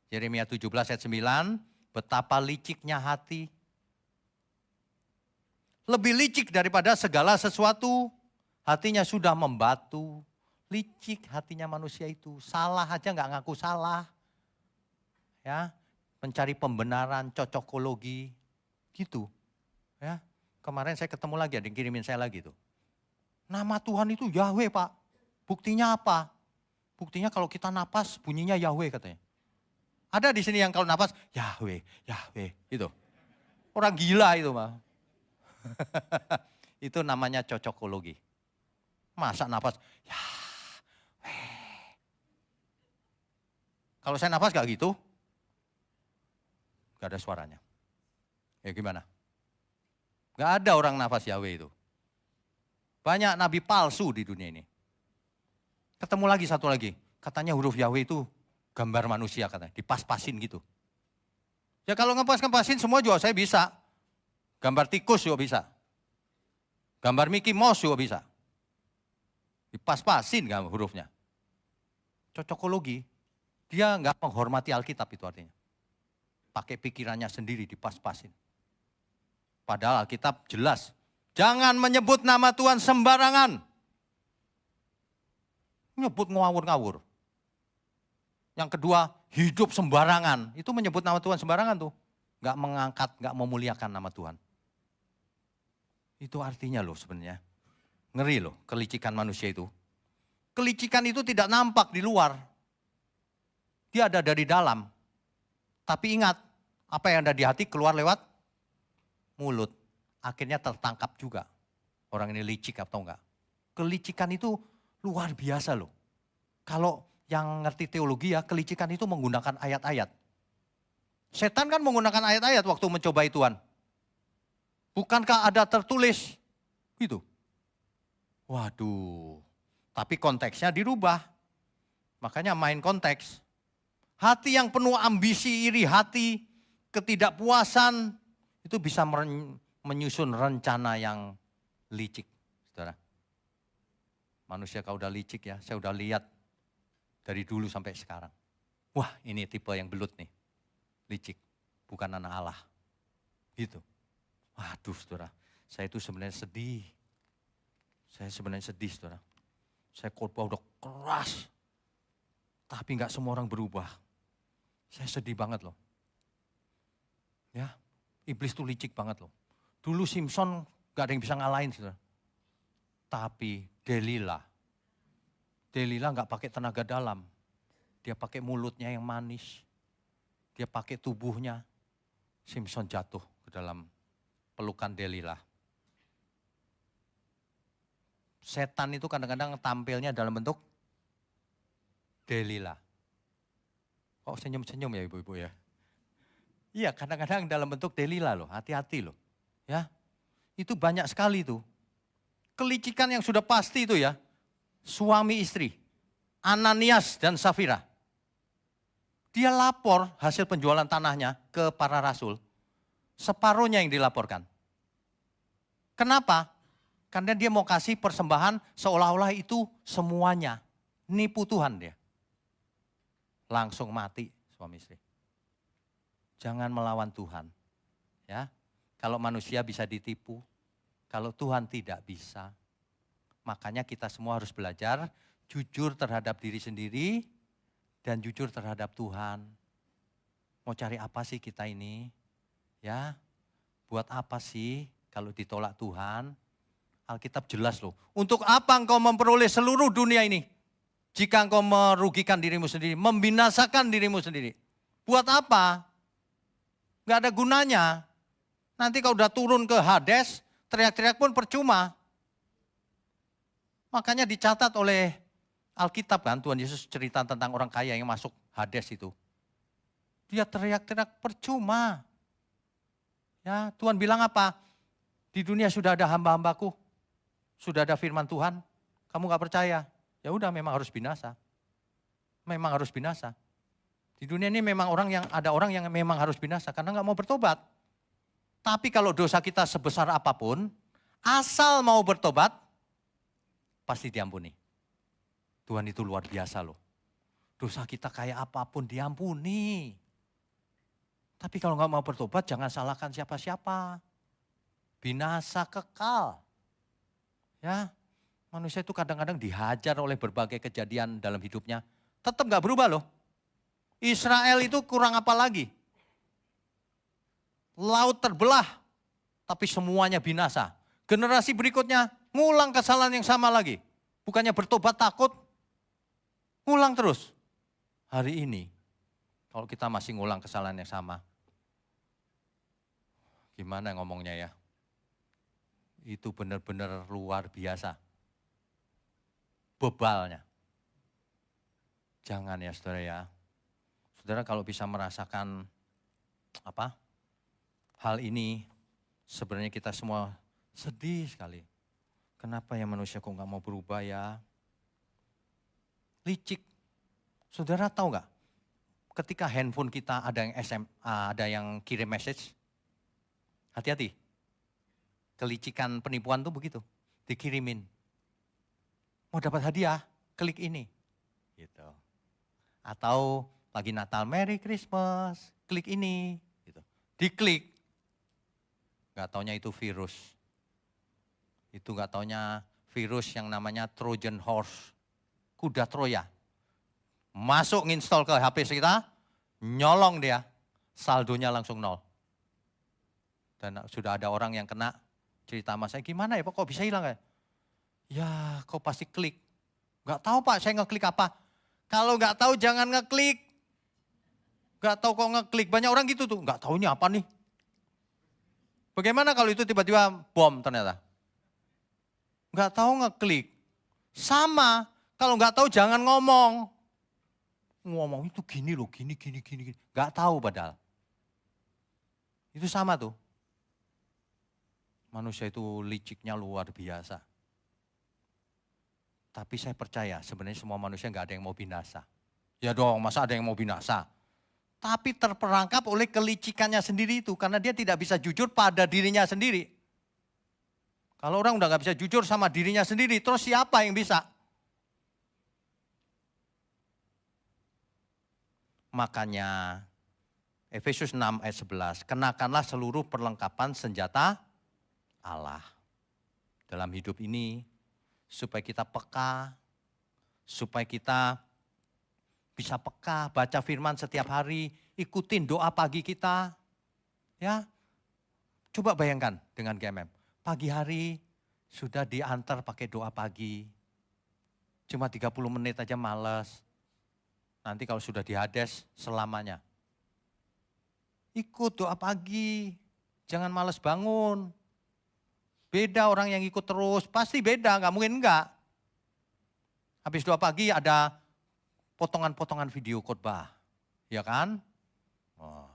Yeremia 17 ayat 9, betapa liciknya hati. Lebih licik daripada segala sesuatu. Hatinya sudah membatu. Licik hatinya manusia itu. Salah aja nggak ngaku salah. Ya, mencari pembenaran, cocokologi. Gitu. Ya, kemarin saya ketemu lagi, ada yang kirimin saya lagi tuh. Nama Tuhan itu Yahweh Pak. Buktinya apa? Buktinya kalau kita napas bunyinya Yahweh katanya. Ada di sini yang kalau napas Yahweh, Yahweh itu. Orang gila itu Pak. Itu namanya cocokologi. Masa napas Yahweh. Kalau saya napas gak gitu, gak ada suaranya. Ya gimana? Gak ada orang nafas Yahweh itu. Banyak nabi palsu di dunia ini. Ketemu lagi satu lagi. Katanya huruf Yahweh itu gambar manusia katanya. Dipas-pasin gitu. Ya kalau ngepas-ngepasin semua juga saya bisa. Gambar tikus juga bisa. Gambar Mickey Mouse juga bisa. Dipas-pasin kan hurufnya. Cocokologi. Dia nggak menghormati Alkitab itu artinya. Pakai pikirannya sendiri dipas-pasin. Padahal Alkitab jelas, jangan menyebut nama Tuhan sembarangan. Menyebut ngawur-ngawur. Yang kedua, hidup sembarangan. Itu menyebut nama Tuhan sembarangan tuh. Gak mengangkat, gak memuliakan nama Tuhan. Itu artinya loh sebenarnya. Ngeri loh kelicikan manusia itu. Kelicikan itu tidak nampak di luar. Dia ada dari dalam. Tapi ingat, apa yang ada di hati keluar lewat mulut. Akhirnya tertangkap juga. Orang ini licik atau enggak. Kelicikan itu luar biasa loh. Kalau yang ngerti teologi ya, kelicikan itu menggunakan ayat-ayat. Setan kan menggunakan ayat-ayat waktu mencobai Tuhan. Bukankah ada tertulis? Gitu. Waduh, tapi konteksnya dirubah. Makanya main konteks. Hati yang penuh ambisi, iri hati, ketidakpuasan, itu bisa menyusun rencana yang licik. Saudara, manusia kalau udah licik ya, saya udah lihat dari dulu sampai sekarang. Wah, ini tipe yang belut nih, licik, bukan anak Allah. Gitu. Waduh saudara, saya itu sebenarnya sedih. Saudara. Saya khotbah udah keras, tapi nggak semua orang berubah. Saya sedih banget loh. Ya, iblis tuh licik banget loh. Dulu Simpson nggak ada yang bisa ngalahin, saudara. Tapi Delila nggak pakai tenaga dalam. Dia pakai mulutnya yang manis. Dia pakai tubuhnya. Simpson jatuh ke dalam pelukan Delila. Setan itu kadang-kadang tampilnya dalam bentuk Delila. Kok senyum-senyum ya ibu-ibu ya? Iya, kadang-kadang dalam bentuk Delila loh, hati-hati loh. Ya, itu banyak sekali tuh. Kelicikan yang sudah pasti itu ya, suami istri, Ananias dan Safira. Dia lapor hasil penjualan tanahnya ke para rasul, separuhnya yang dilaporkan. Kenapa? Karena dia mau kasih persembahan seolah-olah itu semuanya. Nipu Tuhan dia. Langsung mati suami istri. Jangan melawan Tuhan. Ya, kalau manusia bisa ditipu, kalau Tuhan tidak bisa. Makanya kita semua harus belajar jujur terhadap diri sendiri dan jujur terhadap Tuhan. Mau cari apa sih kita ini? Ya, buat apa sih kalau ditolak Tuhan? Alkitab jelas loh. Untuk apa engkau memperoleh seluruh dunia ini? Jika engkau merugikan dirimu sendiri, membinasakan dirimu sendiri. Buat apa? Gak ada gunanya. Nanti kalau udah turun ke Hades, teriak-teriak pun percuma. Makanya dicatat oleh Alkitab kan, Tuhan Yesus cerita tentang orang kaya yang masuk Hades itu. Dia teriak-teriak percuma. Ya, Tuhan bilang apa? Di dunia sudah ada hamba-hambaku. Sudah ada firman Tuhan, kamu gak percaya, ya udah memang harus binasa. Memang harus binasa. Di dunia ini memang ada orang yang memang harus binasa karena gak mau bertobat. Tapi kalau dosa kita sebesar apapun, asal mau bertobat, pasti diampuni. Tuhan itu luar biasa loh. Dosa kita kayak apapun diampuni. Tapi kalau gak mau bertobat jangan salahkan siapa-siapa. Binasa kekal. Ya, manusia itu kadang-kadang dihajar oleh berbagai kejadian dalam hidupnya. Tetap gak berubah loh. Israel itu kurang apa lagi? Laut terbelah, tapi semuanya binasa. Generasi berikutnya ngulang kesalahan yang sama lagi. Bukannya bertobat takut, ngulang terus. Hari ini, kalau kita masih ngulang kesalahan yang sama, gimana ngomongnya ya? Itu benar-benar luar biasa. Bebalnya. Jangan ya saudara ya. Saudara kalau bisa merasakan hal ini, sebenarnya kita semua sedih sekali. Kenapa ya manusia kok gak mau berubah ya? Licik. Saudara tahu gak? Ketika handphone kita ada yang kirim message, hati-hati. Kelicikan penipuan tuh begitu, dikirimin. Mau dapat hadiah, klik ini. Gitu. Atau lagi Natal, Merry Christmas, klik ini. Gitu. Diklik. Gak taunya itu virus. Itu gak taunya virus yang namanya Trojan Horse. Kuda Troya. Masuk nginstall ke HP kita, nyolong dia, saldonya langsung nol. Dan sudah ada orang yang kena. Cerita sama saya, gimana ya Pak, kok bisa hilang ya? Ya, kau pasti klik. Gak tahu Pak, saya ngeklik apa. Kalau gak tahu jangan ngeklik. Gak tahu kok ngeklik, banyak orang gitu tuh. Gak taunya apa nih. Bagaimana kalau itu tiba-tiba bom ternyata? Gak tahu ngeklik. Sama, kalau nggak tahu jangan ngomong. Ngomong itu gini loh, gini. Nggak tahu padahal. Itu sama tuh. Manusia itu liciknya luar biasa. Tapi saya percaya sebenarnya semua manusia nggak ada yang mau binasa. Ya dong, masa ada yang mau binasa? Tapi terperangkap oleh kelicikannya sendiri itu. Karena dia tidak bisa jujur pada dirinya sendiri. Kalau orang udah nggak bisa jujur sama dirinya sendiri, terus siapa yang bisa? Makanya Efesus 6 ayat 11, kenakanlah seluruh perlengkapan senjata Allah dalam hidup ini, supaya kita peka, supaya kita bisa peka, baca firman setiap hari, ikutin doa pagi kita. Ya, coba bayangkan dengan GMM, pagi hari sudah diantar pakai doa pagi, cuma 30 menit aja males. Nanti kalau sudah di Hades selamanya. Ikut doa pagi, jangan males bangun. Beda orang yang ikut terus, pasti beda, nggak mungkin enggak. Habis doa pagi ada potongan-potongan video khotbah, ya kan? Oh,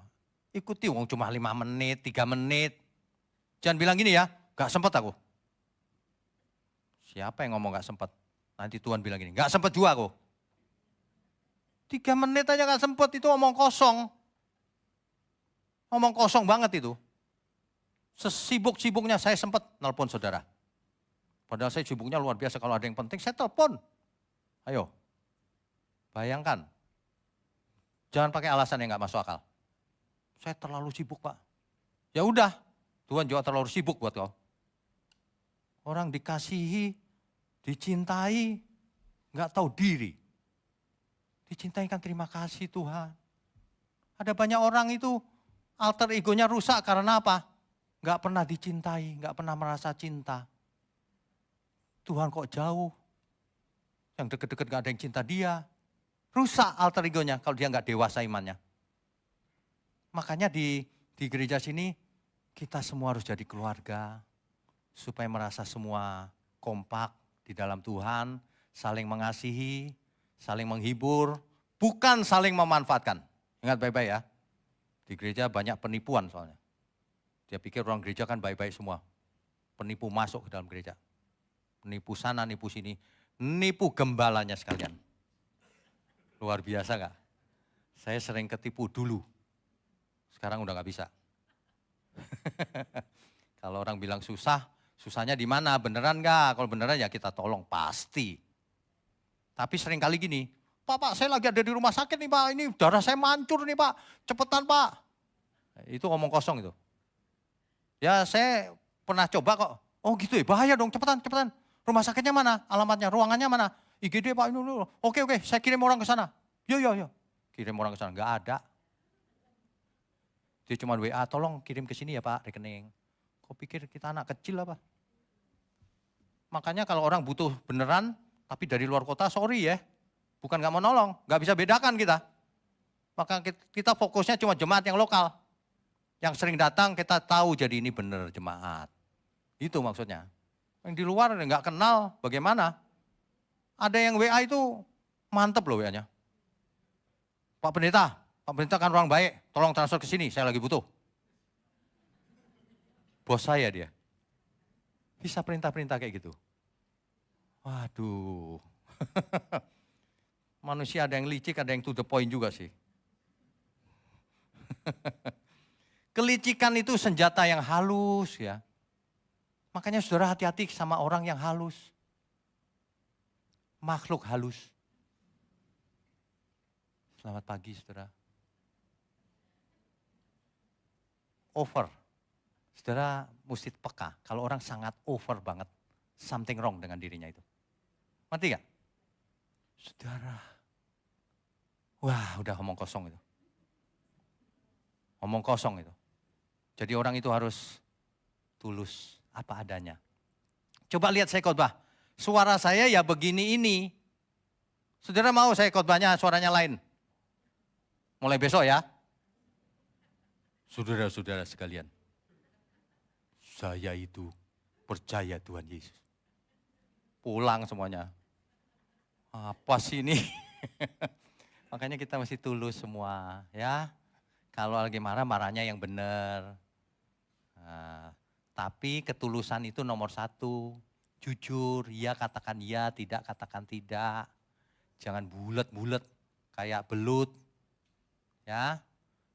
ikuti, cuma 5 menit, 3 menit. Jangan bilang gini ya, nggak sempat aku. Siapa yang ngomong nggak sempat? Nanti Tuhan bilang gini, nggak sempat juga aku. 3 menit aja nggak sempat, itu omong kosong. Omong kosong banget itu. Sesibuk-sibuknya saya sempat nelpon saudara. Padahal saya sibuknya luar biasa, kalau ada yang penting saya telepon. Ayo, bayangkan. Jangan pakai alasan yang nggak masuk akal. Saya terlalu sibuk Pak. Ya udah, Tuhan juga terlalu sibuk buat kau. Orang dikasihi, dicintai, nggak tahu diri. Dicintai kan terima kasih Tuhan. Ada banyak orang itu alter egonya rusak karena apa? Nggak pernah dicintai, nggak pernah merasa cinta. Tuhan kok jauh. Yang deket-deket nggak ada yang cinta dia. Rusak alter egonya kalau dia nggak dewasa imannya. Makanya di gereja sini kita semua harus jadi keluarga. Supaya merasa semua kompak di dalam Tuhan. Saling mengasihi, saling menghibur, bukan saling memanfaatkan. Ingat baik-baik ya. Di gereja banyak penipuan soalnya. Dia pikir orang gereja kan baik-baik semua. Penipu masuk ke dalam gereja. Nipu sana, nipu sini. Nipu gembalanya sekalian. Luar biasa gak? Saya sering ketipu dulu. Sekarang udah gak bisa. Kalau orang bilang susah, susahnya di mana? Beneran gak? Kalau beneran ya kita tolong, pasti. Tapi sering kali gini, Pak, saya lagi ada di rumah sakit nih Pak, ini darah saya mancur nih Pak, cepetan Pak. Itu ngomong kosong itu. Ya saya pernah coba kok, oh gitu ya, bahaya dong, cepetan. Rumah sakitnya mana? Alamatnya, ruangannya mana? IGD Pak, ini dulu. Oke, saya kirim orang ke sana. Yo. Kirim orang ke sana, nggak ada. Dia cuma WA, tolong kirim ke sini ya Pak, rekening. Kok pikir kita anak kecil apa? Makanya kalau orang butuh beneran, tapi dari luar kota, sorry ya. Bukan nggak mau nolong, nggak bisa bedakan kita. Maka kita fokusnya cuma jemaat yang lokal. Yang sering datang kita tahu jadi ini benar jemaat. Itu maksudnya. Yang di luar nggak kenal bagaimana. Ada yang WA itu mantep loh WA-nya. Pak Pendeta kan orang baik, tolong transfer ke sini, saya lagi butuh. Bos saya dia. Bisa perintah-perintah kayak gitu. Waduh. Manusia ada yang licik, ada yang to the point juga sih. Kelicikan itu senjata yang halus ya. Makanya saudara hati-hati sama orang yang halus. Makhluk halus. Selamat pagi saudara. Over. Saudara mesti peka. Kalau orang sangat over banget. Something wrong dengan dirinya itu. Ngerti gak? Saudara. Wah udah omong kosong itu. Omong kosong itu. Jadi orang itu harus tulus apa adanya. Coba lihat saya khotbah. Suara saya ya begini ini. Saudara mau saya khotbahnya suaranya lain? Mulai besok ya. Saudara-saudara sekalian. Saya itu percaya Tuhan Yesus. Pulang semuanya. Apa sih ini? Makanya kita mesti tulus semua ya. Kalau lagi marah, marahnya yang benar. Nah, tapi ketulusan itu nomor satu. Jujur, ya katakan ya, tidak katakan tidak. Jangan bulat-bulat kayak belut. Ya,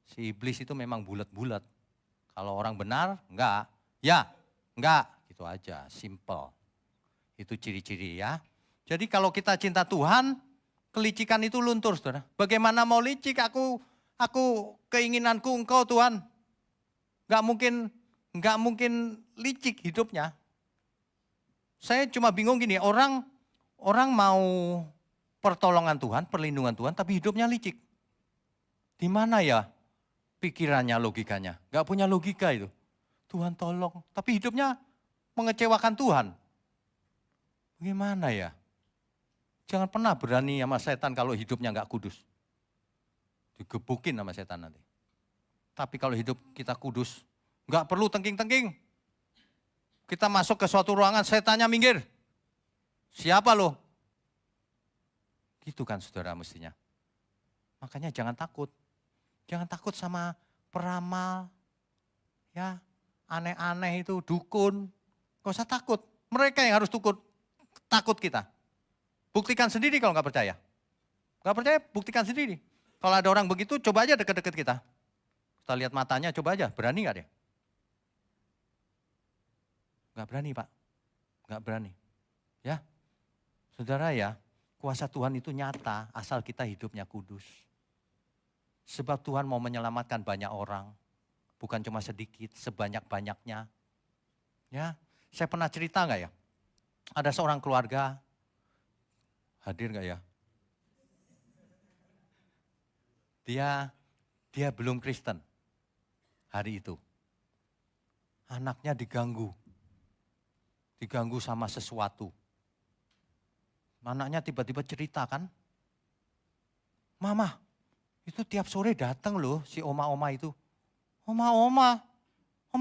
si iblis itu memang bulat-bulat. Kalau orang benar, enggak. Ya, enggak. Gitu aja, simple. Itu ciri-ciri ya. Jadi kalau kita cinta Tuhan, kelicikan itu luntur, saudara. Bagaimana mau licik? Aku keinginanku Engkau Tuhan. Enggak mungkin licik hidupnya. Saya cuma bingung gini, orang mau pertolongan Tuhan, perlindungan Tuhan, tapi hidupnya licik. Di mana ya pikirannya, logikanya? Enggak punya logika itu. Tuhan tolong, tapi hidupnya mengecewakan Tuhan. Bagaimana ya? Jangan pernah berani sama setan kalau hidupnya enggak kudus. Digebukin sama setan nanti. Tapi kalau hidup kita kudus, enggak perlu tengking-tengking. Kita masuk ke suatu ruangan, setannya minggir. Siapa lo? Gitu kan saudara mestinya. Makanya jangan takut. Jangan takut sama peramal. Ya, aneh-aneh itu, dukun. Gak usah takut. Mereka yang harus takut kita. Buktikan sendiri kalau nggak percaya. Nggak percaya, buktikan sendiri. Kalau ada orang begitu, coba aja deket-deket kita. Kita lihat matanya, coba aja. Berani nggak dia? Nggak berani Pak. Nggak berani. Ya, saudara ya, kuasa Tuhan itu nyata asal kita hidupnya kudus. Sebab Tuhan mau menyelamatkan banyak orang. Bukan cuma sedikit, sebanyak-banyaknya. Ya, saya pernah cerita nggak ya? Ada seorang keluarga, hadir nggak ya? Dia belum Kristen hari itu. Anaknya diganggu sama sesuatu. Anaknya tiba-tiba cerita kan, Mama, itu tiap sore datang loh si oma-oma itu. Oma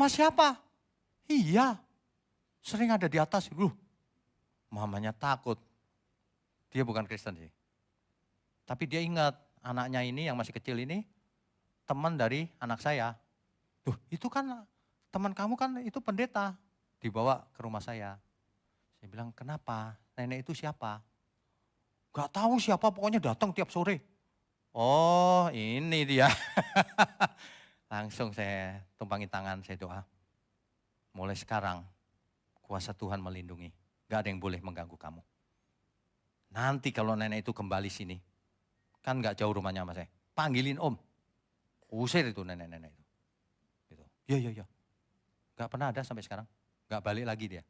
siapa? Iya, sering ada di atas. Mamanya takut. Dia bukan Kristen sih. Tapi dia ingat anaknya ini yang masih kecil ini teman dari anak saya. Itu kan teman kamu kan itu pendeta. Dibawa ke rumah saya. Saya bilang, kenapa? Nenek itu siapa? Gak tahu siapa, pokoknya datang tiap sore. Oh ini dia. Langsung saya tumpangi tangan, saya doa. Mulai sekarang kuasa Tuhan melindungi. Gak ada yang boleh mengganggu kamu. Nanti kalau nenek itu kembali sini, kan gak jauh rumahnya sama saya. Panggilin om. Usir itu nenek-nenek itu. Gitu. Iya. Gak pernah ada sampai sekarang. Gak balik lagi dia.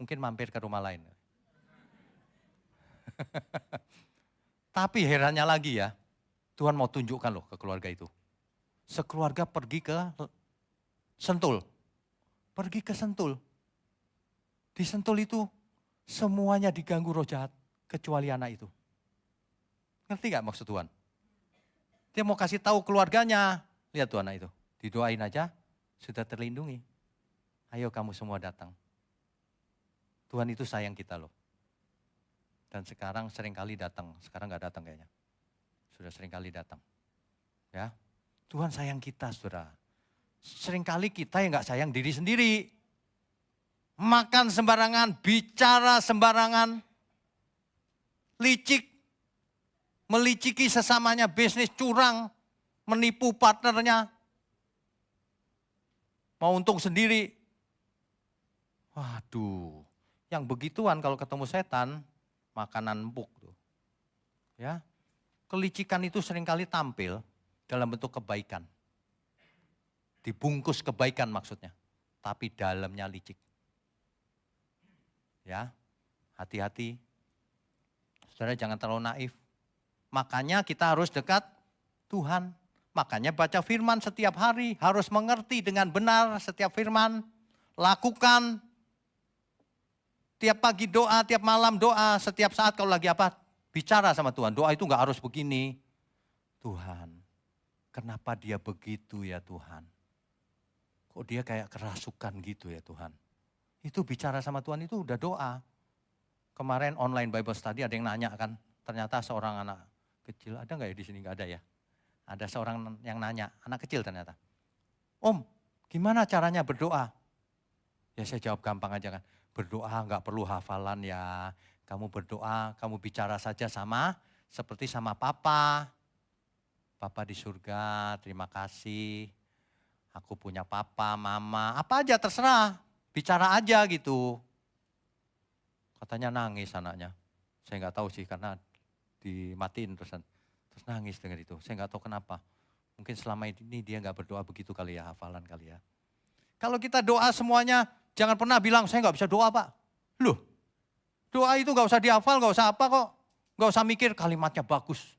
Mungkin mampir ke rumah lain. Tapi herannya lagi ya, Tuhan mau tunjukkan loh ke keluarga itu. Sekeluarga pergi ke Sentul. Pergi ke Sentul. Di Sentul itu semuanya diganggu roh jahat, kecuali anak itu. Ngerti gak maksud Tuhan? Dia mau kasih tahu keluarganya, lihat tuh anak itu. Didoain aja, sudah terlindungi. Ayo kamu semua datang. Tuhan itu sayang kita loh. Dan sekarang seringkali datang, sekarang gak datang kayaknya. Sudah seringkali datang. Ya, Tuhan sayang kita saudara. Seringkali kita yang gak sayang diri sendiri. Makan sembarangan, bicara sembarangan. Licik. Meliciki sesamanya, bisnis curang. Menipu partnernya. Mau untung sendiri. Waduh, yang begituan kalau ketemu setan, makanan empuk tuh. Ya, kelicikan itu seringkali tampil dalam bentuk kebaikan. Dibungkus kebaikan maksudnya, tapi dalamnya licik. Ya, hati-hati. Saudara jangan terlalu naif. Makanya kita harus dekat Tuhan. Makanya baca firman setiap hari, harus mengerti dengan benar setiap firman. Lakukan. Tiap pagi doa, tiap malam doa, setiap saat kalau lagi apa, bicara sama Tuhan. Doa itu enggak harus begini. Tuhan, kenapa dia begitu ya Tuhan? Kok dia kayak kerasukan gitu ya Tuhan? Itu bicara sama Tuhan itu udah doa. Kemarin online Bible Study ada yang nanya kan, ternyata seorang anak kecil, ada nggak ya di sini? Nggak ada ya. Ada seorang yang nanya, anak kecil ternyata. Om, gimana caranya berdoa? Ya saya jawab gampang aja kan. Berdoa nggak perlu hafalan ya. Kamu berdoa, kamu bicara saja seperti sama papa. Papa di surga, terima kasih. Aku punya papa, mama, apa aja terserah. Bicara aja gitu. Katanya nangis anaknya. Saya nggak tahu sih karena dimatiin terus nangis dengan itu. Saya nggak tahu kenapa. Mungkin selama ini dia nggak berdoa begitu kali ya, hafalan kali ya. Kalau kita doa semuanya, jangan pernah bilang saya nggak bisa doa Pak. Loh, doa itu nggak usah dihafal, nggak usah apa kok. Nggak usah mikir kalimatnya bagus,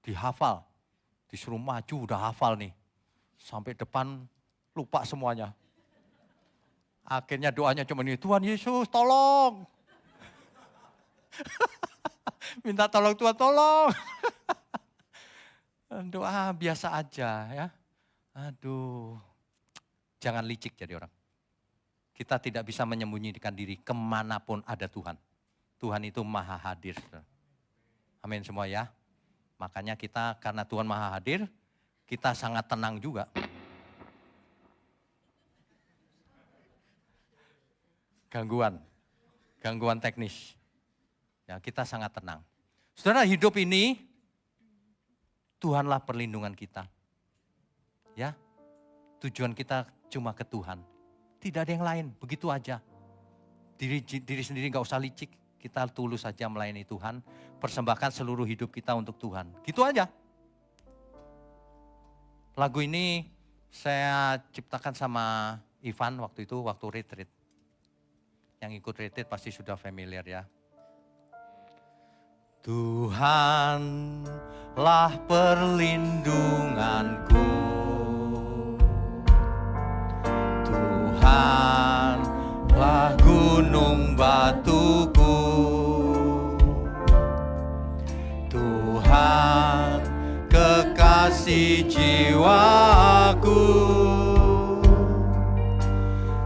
dihafal. Disuruh maju udah hafal nih. Sampai depan lupa semuanya. Akhirnya doanya cuma ini, Tuhan Yesus tolong. Minta tolong Tuhan tolong. Doa biasa aja ya. Aduh, jangan licik jadi orang. Kita tidak bisa menyembunyikan diri kemanapun ada Tuhan. Tuhan itu maha hadir. Amin semua ya. Makanya kita karena Tuhan maha hadir, kita sangat tenang juga. Gangguan teknis. Ya, kita sangat tenang. Saudara, hidup ini Tuhanlah perlindungan kita. Ya, tujuan kita cuma ke Tuhan. Tidak ada yang lain, begitu aja. Diri sendiri gak usah licik. Kita tulus saja melayani Tuhan. Persembahkan seluruh hidup kita untuk Tuhan. Gitu aja. Lagu ini saya ciptakan sama Ivan waktu itu, waktu retreat. Yang ikut retreat pasti sudah familiar ya. Tuhanlah perlindunganku, Tuhanlah gunung batuku, Tuhan kekasih jiwaku,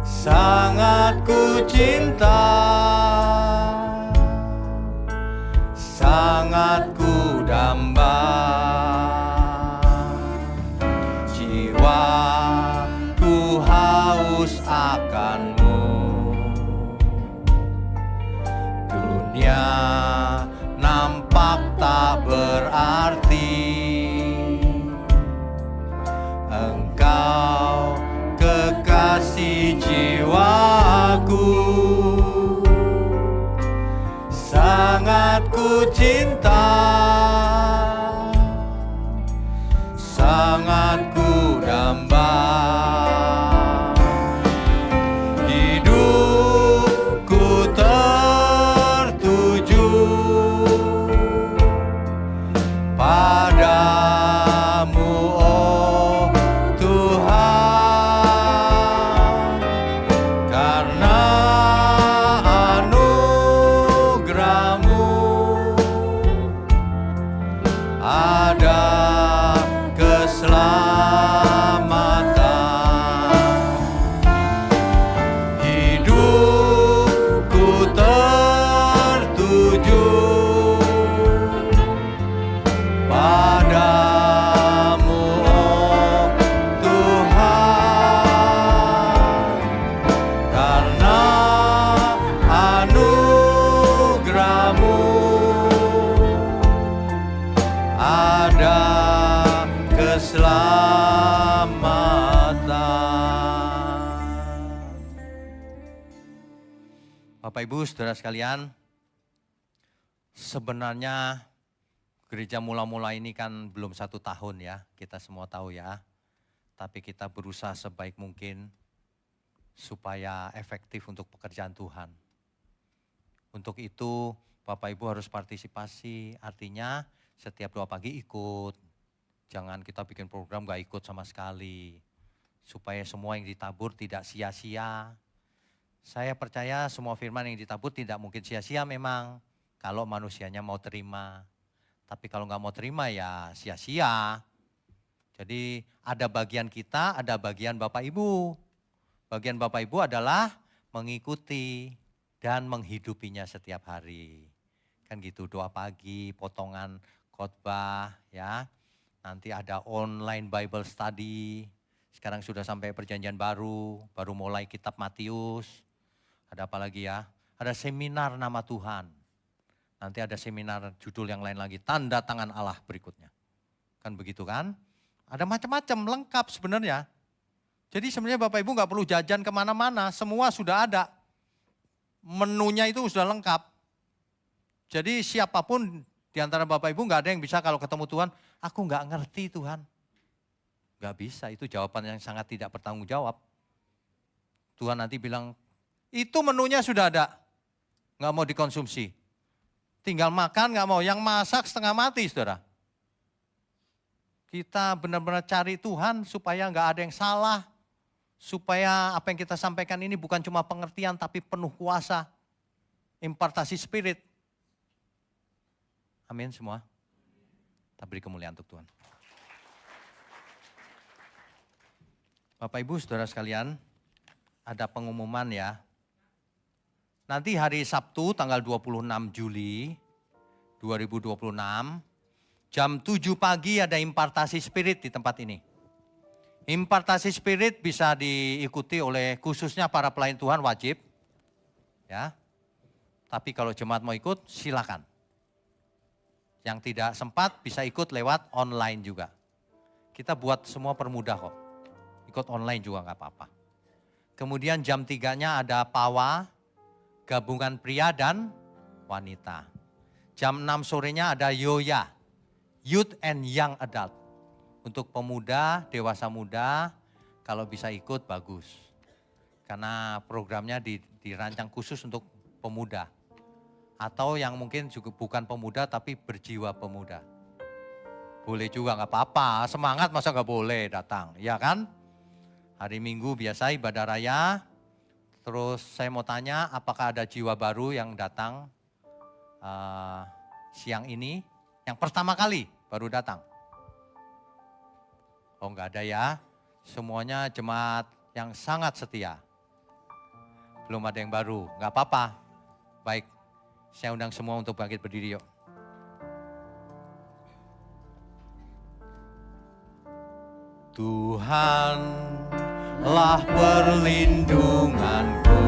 sangat ku cinta, sangat ku damba, jiwaku haus akanmu. Dunia nampak tak berarti, Engkau kekasih jiwaku, sangat ku cinta, sangat ku damba. Hidupku tertuju padamu, oh Tuhan, karena ada keselamatan. Hidupku tertuju padamu, oh Tuhan, karena anugerah-Mu ada keselamatan. Bapak Ibu saudara sekalian, sebenarnya gereja mula-mula ini kan belum 1 tahun ya, kita semua tahu ya. Tapi kita berusaha sebaik mungkin supaya efektif untuk pekerjaan Tuhan. Untuk itu Bapak Ibu harus partisipasi, artinya setiap doa pagi ikut. Jangan kita bikin program gak ikut sama sekali. Supaya semua yang ditabur tidak sia-sia. Saya percaya semua firman yang ditabur tidak mungkin sia-sia memang. Kalau manusianya mau terima. Tapi kalau gak mau terima ya sia-sia. Jadi ada bagian kita, ada bagian Bapak Ibu. Bagian Bapak Ibu adalah mengikuti dan menghidupinya setiap hari. Kan gitu, doa pagi, potongan khotbah ya. Nanti ada online Bible study. Sekarang sudah sampai perjanjian baru mulai kitab Matius. Ada apa lagi ya? Ada seminar nama Tuhan. Nanti ada seminar judul yang lain lagi, tanda tangan Allah berikutnya. Kan begitu kan? Ada macam-macam, lengkap sebenarnya. Jadi sebenarnya Bapak Ibu nggak perlu jajan kemana-mana, semua sudah ada. Menunya itu sudah lengkap. Jadi siapapun di antara Bapak Ibu nggak ada yang bisa kalau ketemu Tuhan, aku nggak ngerti Tuhan. Nggak bisa, itu jawaban yang sangat tidak bertanggung jawab. Tuhan nanti bilang, itu menunya sudah ada, nggak mau dikonsumsi. Tinggal makan nggak mau, yang masak setengah mati saudara. Kita benar-benar cari Tuhan supaya nggak ada yang salah. Supaya apa yang kita sampaikan ini bukan cuma pengertian tapi penuh kuasa. Impartasi spirit. Amin semua. Kita beri kemuliaan untuk Tuhan. Bapak Ibu saudara sekalian, ada pengumuman ya. Nanti hari Sabtu tanggal 26 Juli 2026, jam 7 pagi ada impartasi spirit di tempat ini. Impartasi spirit bisa diikuti oleh khususnya para pelayan Tuhan wajib. Ya. Tapi kalau jemaat mau ikut silakan. Yang tidak sempat bisa ikut lewat online juga. Kita buat semua permudah kok. Ikut online juga nggak apa-apa. Kemudian jam 3-nya ada PAWA, gabungan pria dan wanita. Jam 6 sorenya ada YOYA, Youth and Young Adult. Untuk pemuda, dewasa muda, kalau bisa ikut bagus. Karena programnya dirancang khusus untuk pemuda. Atau yang mungkin juga bukan pemuda tapi berjiwa pemuda. Boleh juga nggak apa-apa, semangat masa nggak boleh datang, ya kan? Hari Minggu biasa ibadah raya, terus saya mau tanya apakah ada jiwa baru yang datang siang ini, yang pertama kali baru datang? Oh nggak ada ya, semuanya jemaat yang sangat setia. Belum ada yang baru, nggak apa-apa. Baik. Saya undang semua untuk bangkit berdiri yuk. Tuhanlah perlindunganku,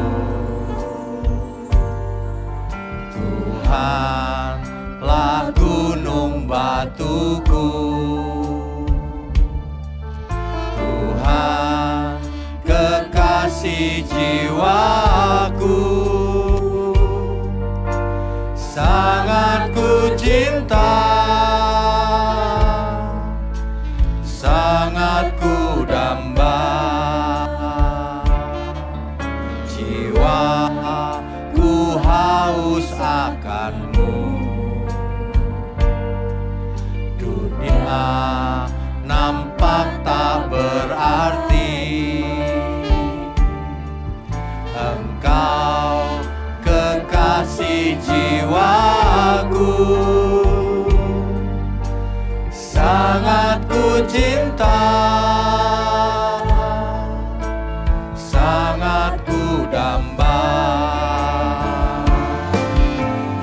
Tuhanlah gunung batuku, Tuhan kekasih jiwaku. Sangat ku cinta, sangat ku damba, jiwaku haus akanmu. Dunia nampak tak berarti, Engkau kekasih jiwaku, sangat ku cinta, sangat ku damba.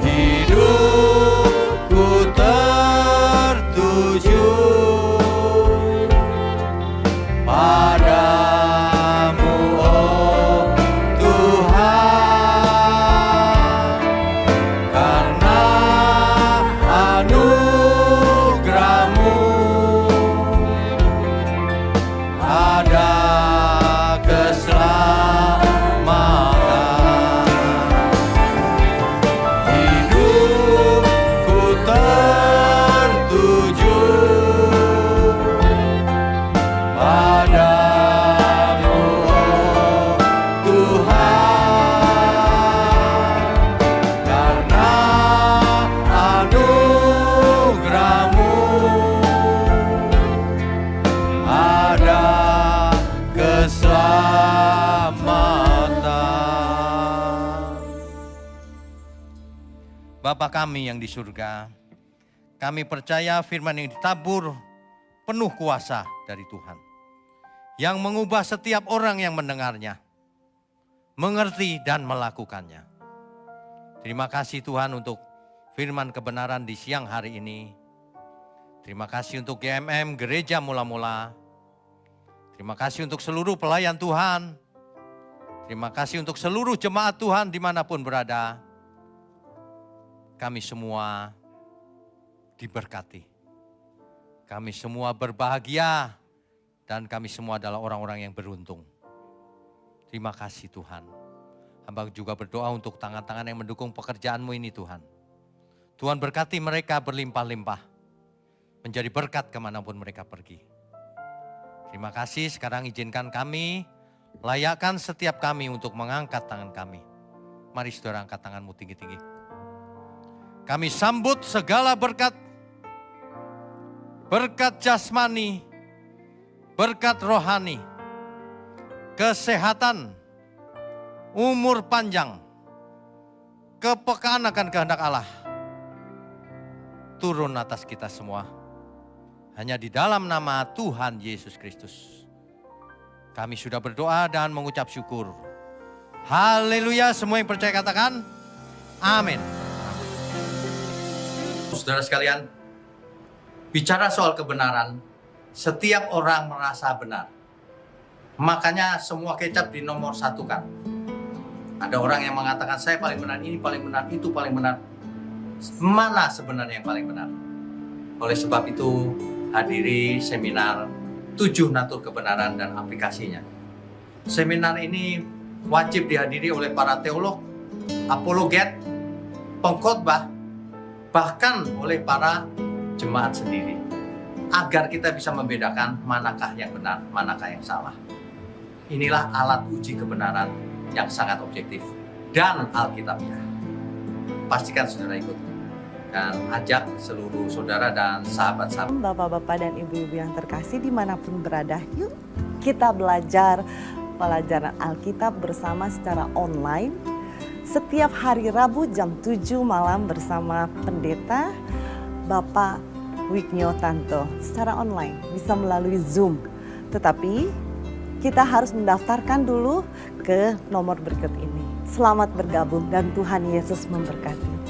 Hidupku tertuju padamu, oh Tuhan, karena anugerah-Mu ada keselamatan. Hidupku tertuju padamu, oh Tuhan, karena anugerah-Mu ada keselamatan. Bapa kami yang di surga, kami percaya firman yang ditabur penuh kuasa dari Tuhan, yang mengubah setiap orang yang mendengarnya, mengerti dan melakukannya. Terima kasih Tuhan untuk firman kebenaran di siang hari ini. Terima kasih untuk GMM, Gereja Mula-Mula. Terima kasih untuk seluruh pelayan Tuhan. Terima kasih untuk seluruh jemaat Tuhan dimanapun berada. Kami semua diberkati. Kami semua berbahagia dan kami semua adalah orang-orang yang beruntung. Terima kasih Tuhan. Hamba juga berdoa untuk tangan-tangan yang mendukung pekerjaan-Mu ini Tuhan. Tuhan berkati mereka berlimpah-limpah. Menjadi berkat kemanapun mereka pergi. Terima kasih, sekarang izinkan kami, layakkan setiap kami untuk mengangkat tangan kami. Mari saudara angkat tanganmu tinggi-tinggi. Kami sambut segala berkat. Berkat jasmani, berkat rohani, kesehatan, umur panjang, kepekaan akan kehendak Allah. Turun atas kita semua. Hanya di dalam nama Tuhan Yesus Kristus. Kami sudah berdoa dan mengucap syukur. Haleluya, semua yang percaya katakan amin. Saudara sekalian, bicara soal kebenaran, setiap orang merasa benar. Makanya semua kecap dinomor satukan. Ada orang yang mengatakan saya paling benar, ini paling benar, itu paling benar. Mana sebenarnya yang paling benar? Oleh sebab itu, hadiri seminar 7 natur kebenaran dan aplikasinya. Seminar ini wajib dihadiri oleh para teolog, apologet, pengkhotbah, bahkan oleh para jemaat sendiri. Agar kita bisa membedakan manakah yang benar, manakah yang salah. Inilah alat uji kebenaran yang sangat objektif dan alkitabiah. Pastikan saudara ikut dan ajak seluruh saudara dan sahabat-sahabat. Bapak-bapak dan ibu-ibu yang terkasih dimanapun berada, yuk kita belajar pelajaran Alkitab bersama secara online. Setiap hari Rabu jam 7 malam bersama pendeta Bapak Wignio Tanto secara online, bisa melalui Zoom. Tetapi kita harus mendaftarkan dulu ke nomor berikut ini. Selamat bergabung dan Tuhan Yesus memberkati.